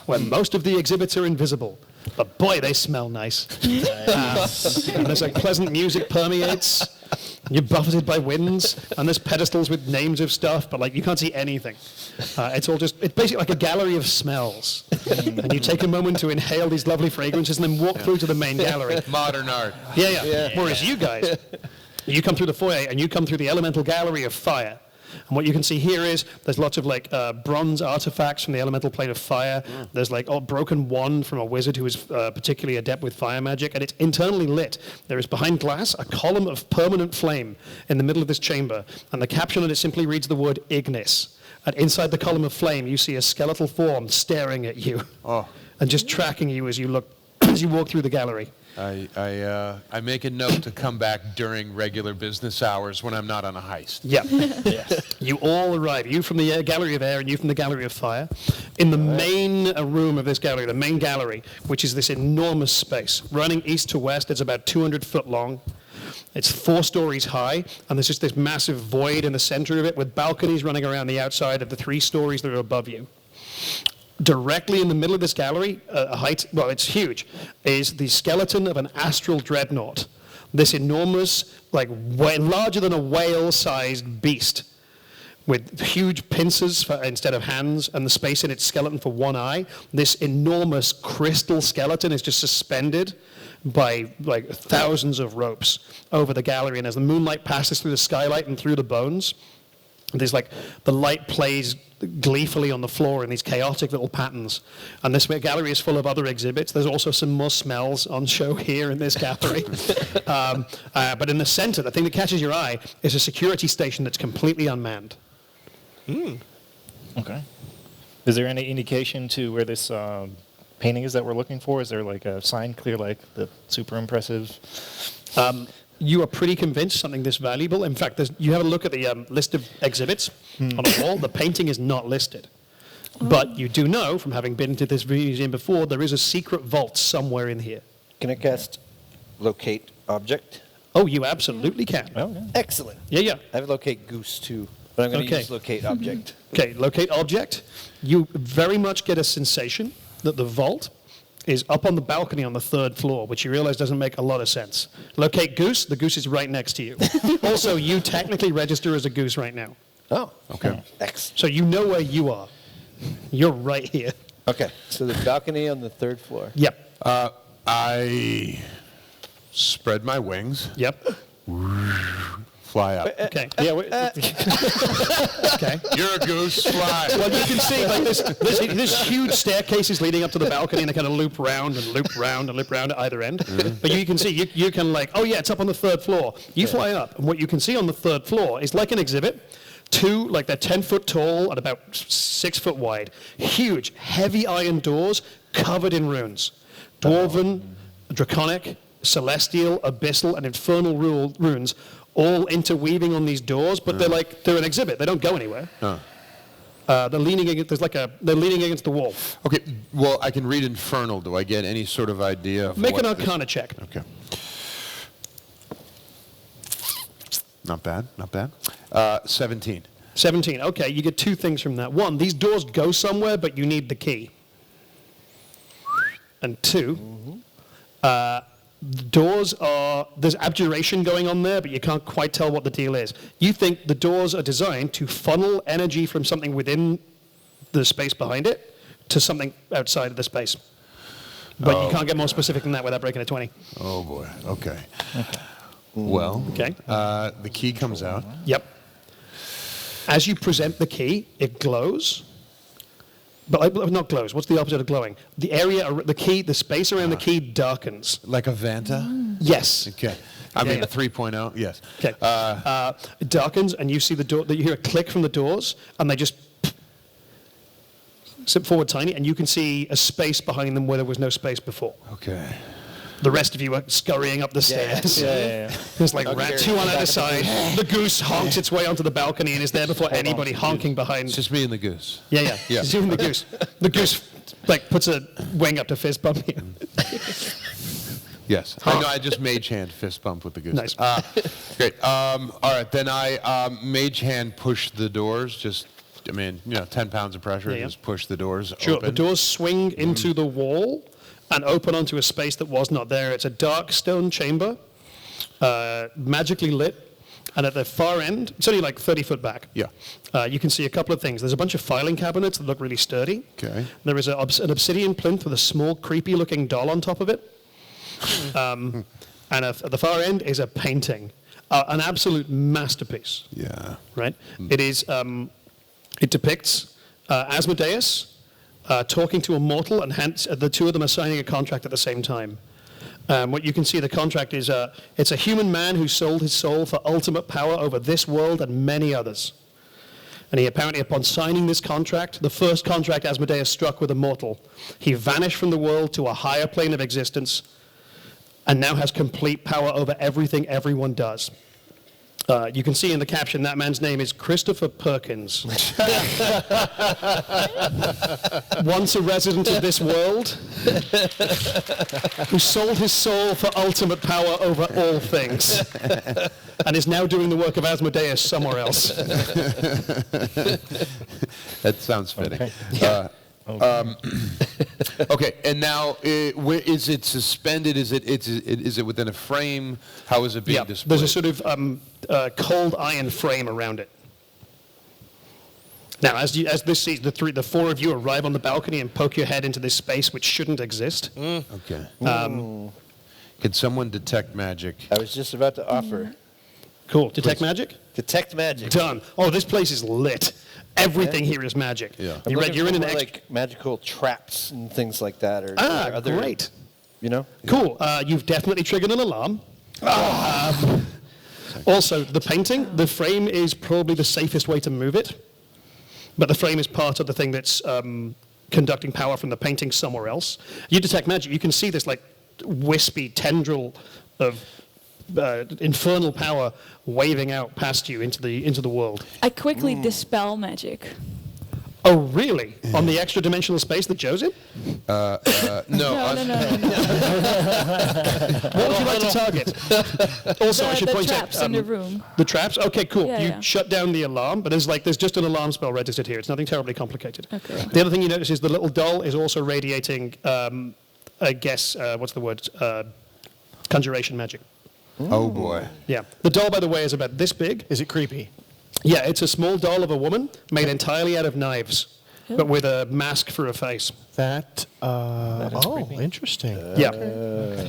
A: where most of the exhibits are invisible. But boy, they smell nice. And there's like pleasant music permeates. You're buffeted by winds, and there's pedestals with names of stuff, but like you can't see anything. It's basically like a gallery of smells. And you take a moment to inhale these lovely fragrances and then walk through to the main gallery.
C: Modern art.
A: Yeah. Whereas you guys, you come through the foyer and you come through the elemental gallery of fire. And what you can see here is there's lots of like bronze artifacts from the elemental plane of fire. There's like a broken wand from a wizard who is particularly adept with fire magic, and it's internally lit. There is behind glass a column of permanent flame in the middle of this chamber, and the caption on it simply reads the word Ignis. And inside the column of flame, you see a skeletal form staring at you, and just tracking you as you walk through the gallery.
C: I make a note to come back during regular business hours when I'm not on a heist.
A: Yeah. You all arrive, you from the Gallery of Air and you from the Gallery of Fire, in the main room of this gallery, the main gallery, which is this enormous space. Running east to west, it's about 200 foot long. It's 4 stories high, and there's just this massive void in the center of it with balconies running around the outside of the 3 stories that are above you. Directly in the middle of this gallery, it's huge, is the skeleton of an Astral Dreadnought. This enormous, larger than a whale-sized beast with huge pincers instead of hands and the space in its skeleton for one eye. This enormous crystal skeleton is just suspended by thousands of ropes over the gallery, and as the moonlight passes through the skylight and through the bones, there's the light plays gleefully on the floor in these chaotic little patterns. And this gallery is full of other exhibits. There's also some more smells on show here in this gallery. But in the center, the thing that catches your eye is a security station that's completely unmanned.
E: Okay. Is there any indication to where this painting is that we're looking for? Is there like a sign clear, like the super impressive?
A: You are pretty convinced something this valuable. In fact, you have a look at the list of exhibits on a wall. The painting is not listed. But you do know, from having been to this museum before, there is a secret vault somewhere in here.
F: Can I cast locate object?
A: Oh, you absolutely can.
E: Oh, yeah.
F: Excellent.
A: Yeah.
F: I have locate goose too, but I'm going to
A: Okay.
F: use locate object.
A: Okay, locate object. You very much get a sensation that the vault is up on the balcony on the 3rd floor, which you realize doesn't make a lot of sense. Locate goose, the goose is right next to you. Also, you technically register as a goose right now.
F: Oh,
C: Okay.
F: excellent.
A: So you know where you are. You're right here.
F: Okay, so the balcony on the 3rd floor.
A: Yep.
C: I spread my wings,
A: Yep.
C: fly up.
A: Okay.
E: Yeah.
A: Okay.
C: You're a goose, fly.
A: Well, you can see this huge staircases leading up to the balcony, and they kind of loop round and loop round and loop round at either end. But you can see, you can it's up on the 3rd floor. You fly up, and what you can see on the 3rd floor is like an exhibit. 2, they're 10 foot tall and about 6 foot wide. Huge, heavy iron doors covered in runes. Dwarven, draconic, celestial, abyssal, and infernal runes, all interweaving on these doors, but they're an exhibit. They don't go anywhere. They're leaning against the wall.
C: Okay, well, I can read infernal. Do I get any sort of idea of
A: Make
C: what
A: an
C: this-
A: Arcana check.
C: Okay. Not bad. 17.
A: 17. Okay, you get 2 things from that. 1, these doors go somewhere, but you need the key. And 2, the doors there's abjuration going on there, but you can't quite tell what the deal is. You think the doors are designed to funnel energy from something within the space behind it to something outside of the space. But you can't get more specific than that without breaking a 20.
C: Oh, boy. Okay. Well,
A: Okay.
C: The key comes out.
A: Yep. As you present the key, it glows. But not glows. What's the opposite of glowing? The area, the key, the space around the key darkens.
C: Like a Vanta?
A: Yes.
C: Okay. I mean, 3.0, yes.
A: Okay. It darkens, and you see the door. You hear a click from the doors, and they just slip forward tiny, and you can see a space behind them where there was no space before.
C: Okay.
A: The rest of you are scurrying up the stairs.
E: Yeah.
A: There's rat 2 on either side. The goose honks its way onto the balcony and is there before anybody honking behind.
C: It's just me and the goose.
A: Yeah.
C: Yeah.
A: It's you and the goose. The goose like puts a wing up to fist bump you.
C: Yes. I know. I just mage hand fist bump with the goose.
A: Nice.
C: Great. All right. Then I mage hand push the doors. 10 pounds of pressure.
A: Yeah.
C: Just push the doors
A: Sure.
C: open.
A: The doors swing into the wall and open onto a space that was not there. It's a dark stone chamber, magically lit. And at the far end, it's only like 30 foot back.
C: Yeah.
A: You can see a couple of things. There's a bunch of filing cabinets that look really sturdy.
C: Okay.
A: There is an obsidian plinth with a small, creepy-looking doll on top of it. And at the far end is a painting, an absolute masterpiece.
C: Yeah.
A: Right. It is. It depicts Asmodeus talking to a mortal, and hence the two of them are signing a contract at the same time. What you can see, the contract is it's a human man who sold his soul for ultimate power over this world and many others. And he apparently, upon signing this contract, the first contract Asmodeus struck with a mortal, he vanished from the world to a higher plane of existence and now has complete power over everything everyone does. You can see in the caption that man's name is Christopher Perkins. Once a resident of this world, who sold his soul for ultimate power over all things, and is now doing the work of Asmodeus somewhere else.
C: That sounds fitting.
A: Yeah.
C: Okay, and now is it suspended? Is it within a frame? How is it being displayed?
A: There's a sort of cold iron frame around it. Now, as this sees, the four of you arrive on the balcony and poke your head into this space which shouldn't exist.
C: Okay. Can someone detect magic?
F: I was just about to offer.
A: Cool. Detect magic?
F: Detect magic.
A: Done. Oh, this place is lit. Everything here is magic.
C: Yeah.
A: You're in an
F: like magical traps and things like that, or other.
A: Great.
F: You know.
A: Cool. You've definitely triggered an alarm. Also, the painting, the frame is probably the safest way to move it, but the frame is part of the thing that's conducting power from the painting somewhere else. You detect magic. You can see this like wispy tendril of infernal power waving out past you into the world.
D: I quickly dispel magic.
A: Oh, really? On the extra dimensional space that Joe's in?
C: No.
D: No.
A: What would you like to target? Also, I should
D: The
A: point
D: traps
A: out
D: in the room.
A: the traps. Okay, cool.
D: Yeah,
A: you
D: yeah.
A: shut down the alarm, but there's just an alarm spell registered here. It's nothing terribly complicated.
D: Okay.
A: The other thing you notice is the little doll is also radiating. I guess what's the word? Conjuration magic.
C: Oh boy.
A: Yeah. The doll, by the way, is about this big.
G: Is it creepy?
A: Yeah, it's a small doll of a woman made entirely out of knives, but with a mask for a face.
G: That is interesting.
A: Yeah.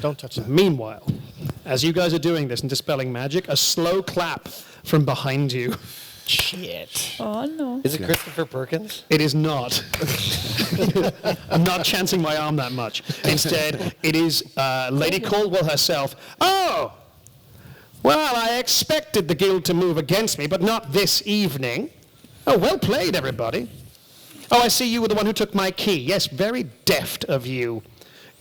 G: Don't touch that.
A: Meanwhile, as you guys are doing this and dispelling magic, a slow clap from behind you.
G: Shit.
D: Oh no.
F: Is it Christopher Perkins?
A: It is not. I'm not chancing my arm that much. Instead, it is Lady Caldwell herself. Oh! Well, I expected the guild to move against me, but not this evening. Oh, well played, everybody. Oh, I see you were the one who took my key. Yes, very deft of you.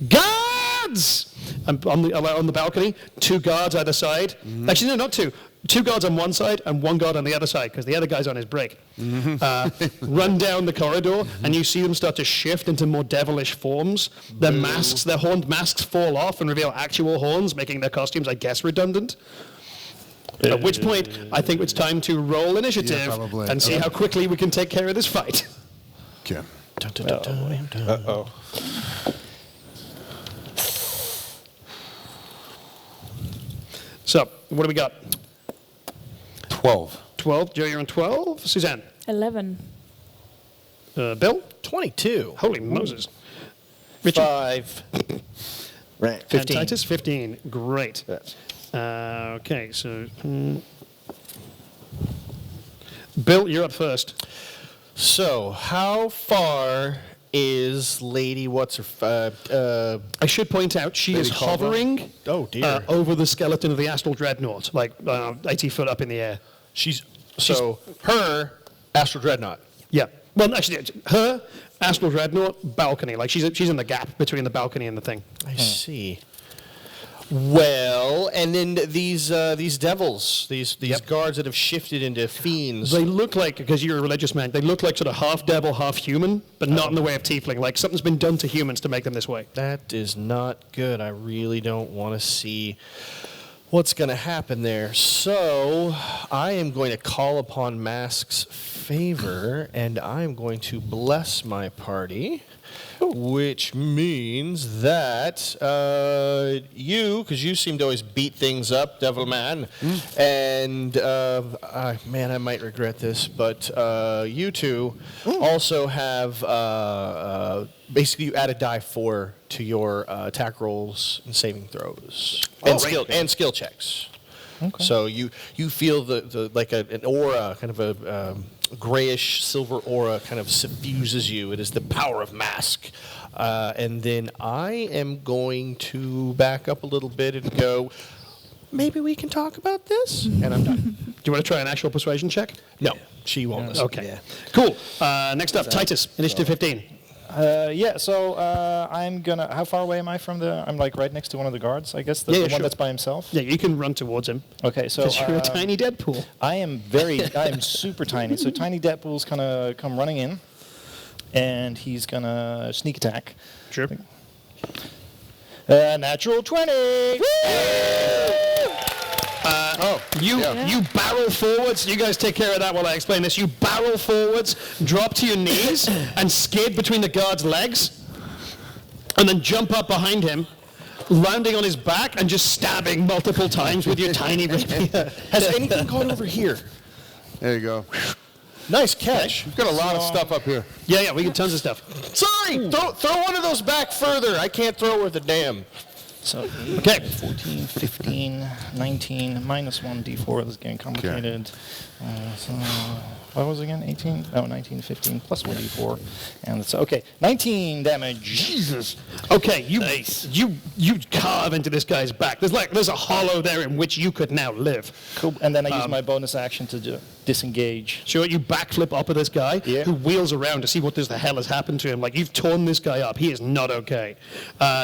A: Guards! And on the balcony, 2 guards either side. Actually, no, not 2. 2 guards on one side and 1 guard on the other side, because the other guy's on his break. Run down the corridor, and you see them start to shift into more devilish forms. Their masks, their horned masks fall off and reveal actual horns, making their costumes, I guess, redundant. At which point, I think it's time to roll initiative
C: probably.
A: and see how quickly we can take care of this fight.
C: Okay.
F: Uh-oh.
A: So, what do we got?
C: 12.
A: 12. Joe, you're on 12. Suzanne.
D: 11.
A: Bill.
G: 22.
A: Holy Moses. Richard.
F: 5. Right.
A: And
E: 15.
A: Titus. 15. Great.
F: Yes.
A: Okay, so... Bill, you're up first.
B: So, how far is Lady
A: I should point out, she is
B: Caldwell?
A: hovering
B: Oh, dear.
A: over the skeleton of the Astral Dreadnought, like 80 foot up in the air.
B: her Astral Dreadnought.
A: Yeah. Well, actually, her Astral Dreadnought balcony, like she's in the gap between the balcony and the thing.
B: I see. Well, and then these devils, these guards that have shifted into fiends.
A: They look like, because you're a religious man, they look like sort of half devil, half human, but not in the way of tiefling. Like something's been done to humans to make them this way.
B: That is not good. I really don't want to see what's going to happen there. So I am going to call upon Mask's favor, and I'm going to bless my party, which means that you, because you seem to always beat things up, Devil Man, and man, I might regret this, but you two also have basically you add a die 4 to your attack rolls and saving throws and skill checks. Okay. So you feel the like an aura, kind of a grayish silver aura, kind of suffuses you. It is the power of Mask. And then I am going to back up a little bit and go, maybe we can talk about this? And I'm done.
A: Do you want to try an actual persuasion check?
B: No, she won't listen.
A: Okay.
F: Yeah.
A: Cool. Next up, Titus, initiative 15.
E: So I'm gonna. How far away am I from the? I'm like right next to one of the guards. I guess the one
A: sure.
E: that's by himself.
A: Yeah, you can run towards him.
E: Okay, so
A: Because you're a tiny Deadpool.
E: I am super tiny. So tiny Deadpool's gonna come running in, and he's gonna sneak attack.
A: Sure.
E: Natural 20.
A: You barrel forwards. You guys take care of that while I explain this. You barrel forwards, drop to your knees, and skid between the guard's legs, and then jump up behind him, landing on his back and just stabbing multiple times with your tiny rapier.
B: Has anything gone over here?
C: There you go.
B: Nice catch.
C: We've got a lot of stuff up here.
A: Yeah, we get tons of stuff.
B: Sorry, throw one of those back further. I can't throw with a dam.
E: So
A: Okay.
E: 14, 15, 19, minus 1 d4. This is getting complicated. So what was it again? 18? No, 19, 15, plus 1 d4. And it's okay. 19 damage.
A: Jesus. Okay, you carve into this guy's back. There's a hollow there in which you could now live.
E: Cool. And then I use my bonus action to disengage.
A: Sure, you backflip up at this guy who wheels around to see what the hell has happened to him. Like, you've torn this guy up. He is not okay.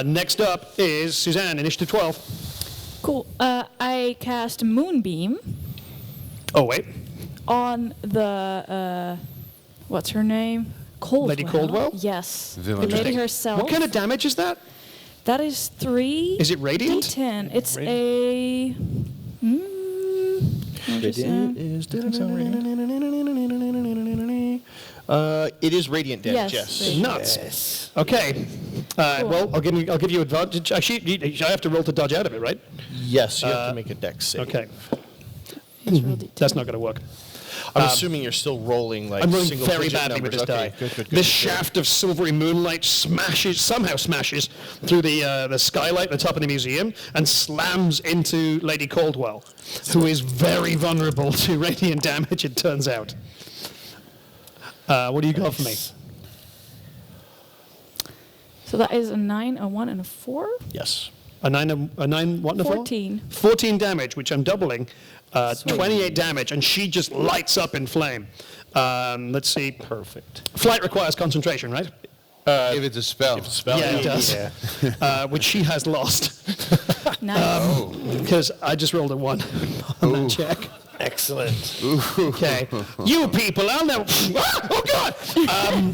A: Next up is Suzanne, initiative 12.
D: Cool. I cast Moonbeam
A: Oh, wait.
D: on the, what's her name? Coldwell.
A: Lady Coldwell?
D: Yes. The
C: Villain.
D: lady herself.
A: What kind of damage is that?
D: That is 3.
A: Is it radiant?
D: D10. It's a...
B: It is radiant damage, yes.
A: Nuts. Okay. Well, I'll give you advantage. Actually, I have to roll to dodge out of it, right?
B: Yes, you have to make a dex save.
A: Okay.
D: Let's roll D10.
A: That's not going to work.
B: I'm assuming you're still rolling like
A: I'm rolling
B: single
A: very
B: digit
A: badly with
B: numbers.
A: this die.
B: Okay, good.
A: This shaft of silvery moonlight somehow smashes through the skylight at the top of the museum and slams into Lady Coldwell, who is very vulnerable to radiant damage, it turns out. What do you got for me?
D: So that is a 9, a 1, and a 4?
B: Yes.
A: A 9, what, and a 4?
D: 14.
A: 14 damage, which I'm doubling. 28 damage, and she just lights up in flame. Let's see.
E: Perfect.
A: Flight requires concentration, right?
C: If it's a spell.
A: Yeah, it does. Which she has lost.
D: Nice.
A: Because I just rolled a 1 on that check.
F: Excellent.
A: Okay. You people, I'll never... Oh, God!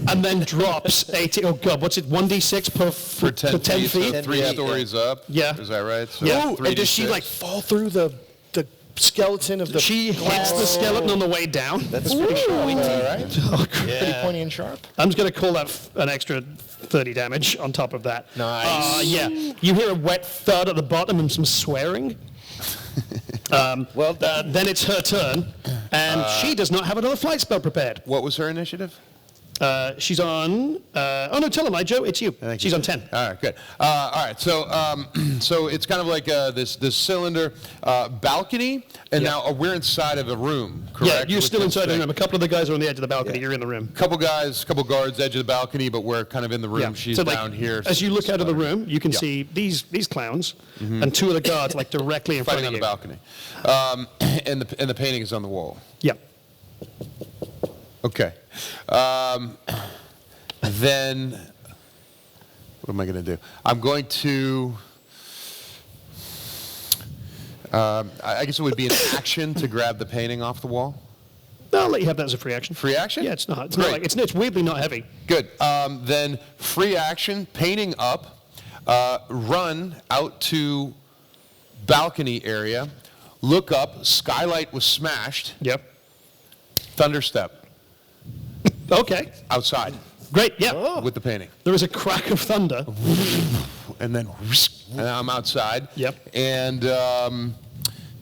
A: And then drops 80... Oh, God, what's it? 1d6
C: For 10 feet,
A: feet?
C: so 3 stories up.
A: Yeah.
C: Is that right? So
A: Yeah.
B: Ooh, and does she
C: 3d6.
B: like fall through the skeleton of the
A: She hits the skeleton on the way down.
E: That's pretty pointy.
B: right?
A: Oh, God.
E: Pretty pointy and sharp.
A: I'm just going to call that an extra 30 damage on top of that.
B: Nice.
A: Yeah. You hear a wet thud at the bottom and some swearing.
F: Well done.
A: Then it's her turn, and she does not have another flight spell prepared.
C: What was her initiative?
A: She's on... oh, no, tell her, Joe. It's you.
C: Thank
A: She's
C: you.
A: on 10.
C: All right, good. All right, so so it's kind of like this cylinder balcony, and now we're inside of a room, correct?
A: Yeah, you're
C: With
A: still
C: this
A: inside the
C: thing.
A: room. A couple of the guys are on the edge of the balcony. You're in the room.
C: Couple guards, edge of the balcony, but we're kind of in the room. She's
A: So, like,
C: down here.
A: As you look out of the room, you can see these clowns and 2 of the guards like directly in front
C: fighting
A: of
C: on the
A: you.
C: balcony, and the painting is on the wall.
A: Yeah.
C: Okay. Then, what am I going to do? I'm going to... I guess it would be an action to grab the painting off the wall.
A: I'll let you have that as a free action.
C: Free action?
A: Yeah, it's not. It's
C: Great.
A: not like it's weirdly not heavy.
C: Good. Then free action, painting up, run out to balcony area, look up, skylight was smashed,
A: Yep.
C: thunderstep,
A: Okay.
C: outside
A: Great. Yeah.
C: with the painting.
A: There is a crack of thunder.
C: And then I'm outside.
A: Yep.
C: And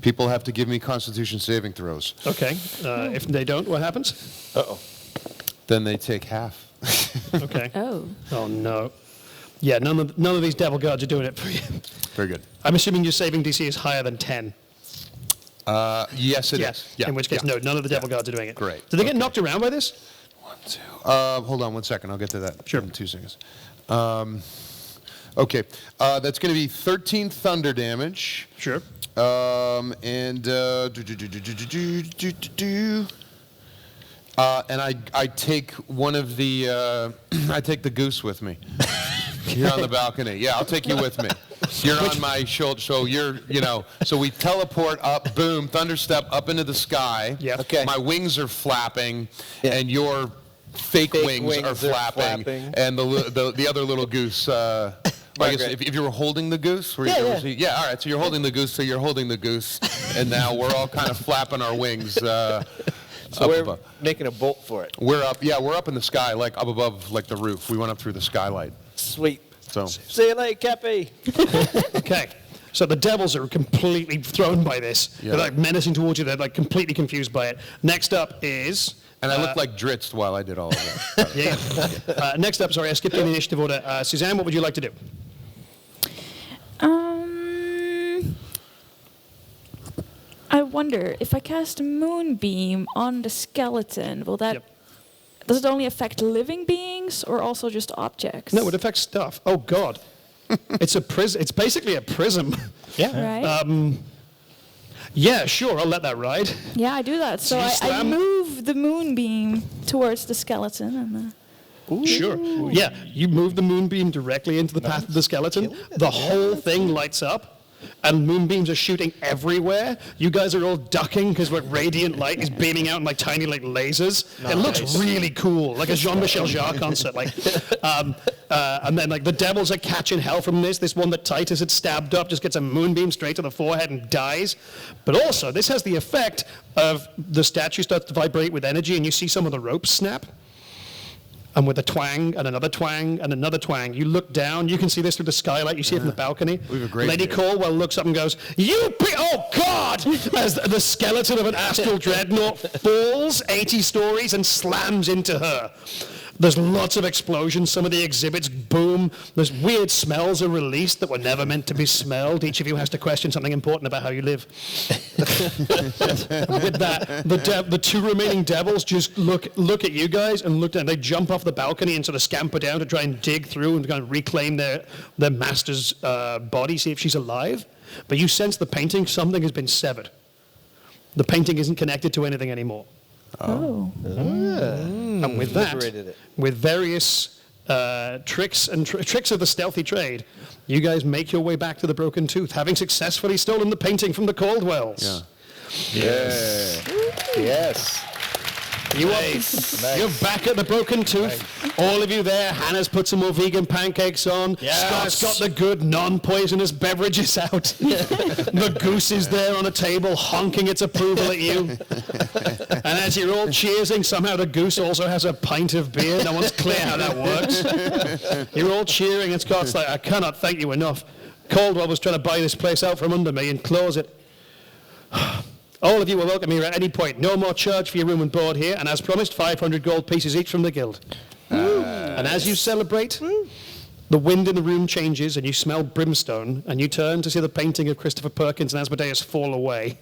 C: people have to give me Constitution saving throws.
A: Okay. If they don't, what happens?
F: Uh-oh.
C: Then they take half.
A: Okay.
D: Oh.
A: Oh no. Yeah. None of these devil guards are doing it for you.
C: Very good.
A: I'm assuming your saving DC is higher than 10.
C: Yes, it is.
A: Yes.
C: Yeah.
A: In which case,
C: yeah.
A: no, none of the devil guards are doing it.
C: Great.
A: Did they get knocked around by this?
C: 1, 2. Hold on 1 second. I'll get to that
A: Sure.
C: in 2 seconds. Okay. That's going to be 13 thunder damage.
A: Sure.
C: And I take one of the I take the goose with me. You're on the balcony. Yeah, I'll take you with me. You're on my shoulder, so so we teleport up, boom, thunderstep up into the sky.
A: Yeah.
F: Okay.
C: My wings are flapping,
F: Yeah.
C: and your fake wings are flapping, and the other little goose. I guess if you were holding the goose, were you
F: Yeah,
C: able to- yeah. All right, so you're holding the goose, and now we're all kind of flapping our wings.
F: So we're making a bolt for it.
C: We're up in the sky, like up above, like the roof. We went up through the skylight.
F: Sweet.
C: So
F: See you later, Cappy.
A: Okay. So the devils are completely thrown by this.
C: Yeah.
A: They're like menacing towards you. They're like completely confused by it. Next up is.
C: and I looked like Dritz while I did all of that.
A: Yeah. Next up, sorry, I skipped in the initiative order. Suzanne, what would you like to do?
D: I wonder if I cast a moonbeam on the skeleton, will that?
A: Yep.
D: Does it only affect living beings or also just objects?
A: No, it affects stuff. Oh God. It's a prism. It's basically a prism.
E: Yeah.
D: Right?
A: Yeah, sure, I'll let that ride.
D: Yeah, I do that. So
A: you
D: I
A: slam-
D: move the moonbeam towards the skeleton and.
A: Sure. Yeah, you move the moonbeam directly into the path of the skeleton. The whole thing lights up, and moonbeams are shooting everywhere. You guys are all ducking because radiant light is beaming out in like tiny like lasers. It looks really cool, like a Jean-Michel Jarre concert. And then like the devils are catching hell from this. This one that Titus had stabbed up just gets a moonbeam straight to the forehead and dies. But also, this has the effect of the statue starts to vibrate with energy, and you see some of the ropes snap. And with a twang and another twang and another twang, you look down. You can see this through the skylight. You see it from the balcony.
C: We have a great
A: Lady
C: view.
A: Caldwell looks up and goes, oh God! As the skeleton of an Astral Dreadnought falls 80 stories and slams into her. There's lots of explosions. Some of the exhibits boom. There's weird smells are released that were never meant to be smelled. Each of you has to question something important about how you live. With that, the two remaining devils just look at you guys and look down. They jump off the balcony and sort of scamper down to try and dig through and kind of reclaim their master's body, see if she's alive. But you sense the painting, something has been severed. The painting isn't connected to anything anymore.
D: Oh.
A: And with that,
F: liberated it.
A: with various tricks of the stealthy trade, you guys make your way back to the Broken Tooth, having successfully stolen the painting from the Caldwells.
F: Yes.
A: You're back at the Broken Tooth. All of you there. Hannah's put some more vegan pancakes on.
E: Yes.
A: Scott's got the good non-poisonous beverages out. The goose is there on a table honking its approval at you. And as you're all cheersing, somehow the goose also has a pint of beer. No one's clear how that works. You're all cheering and Scott's like, I cannot thank you enough. Caldwell was trying to buy this place out from under me and close it. All of you are welcome here at any point. No more charge for your room and board here, and as promised, 500 gold pieces each from the guild. And as you celebrate, the wind in the room changes, and you smell brimstone, and you turn to see the painting of Christopher Perkins and Asmodeus fall away,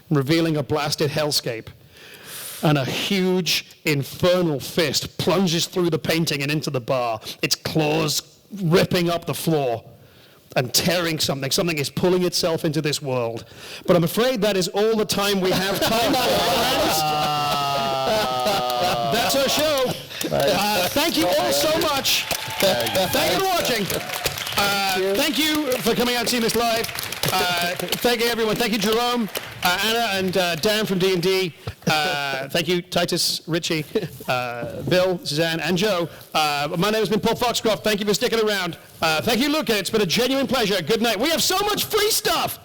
A: revealing a blasted hellscape. And a huge, infernal fist plunges through the painting and into the bar, its claws ripping up the floor and tearing something. Something is pulling itself into this world. But I'm afraid that is all the time we have time for. That's our show. Thank you all so much. Thank you for watching. Thank you for coming out and seeing this live. Thank you, everyone. Thank you, Jerome, Anna, and Dan from D&D. Thank you, Titus, Richie, Bill, Suzanne, and Joe. My name has been Paul Foxcroft. Thank you for sticking around. Thank you, Lucca. It's been a genuine pleasure. Good night. We have so much free stuff.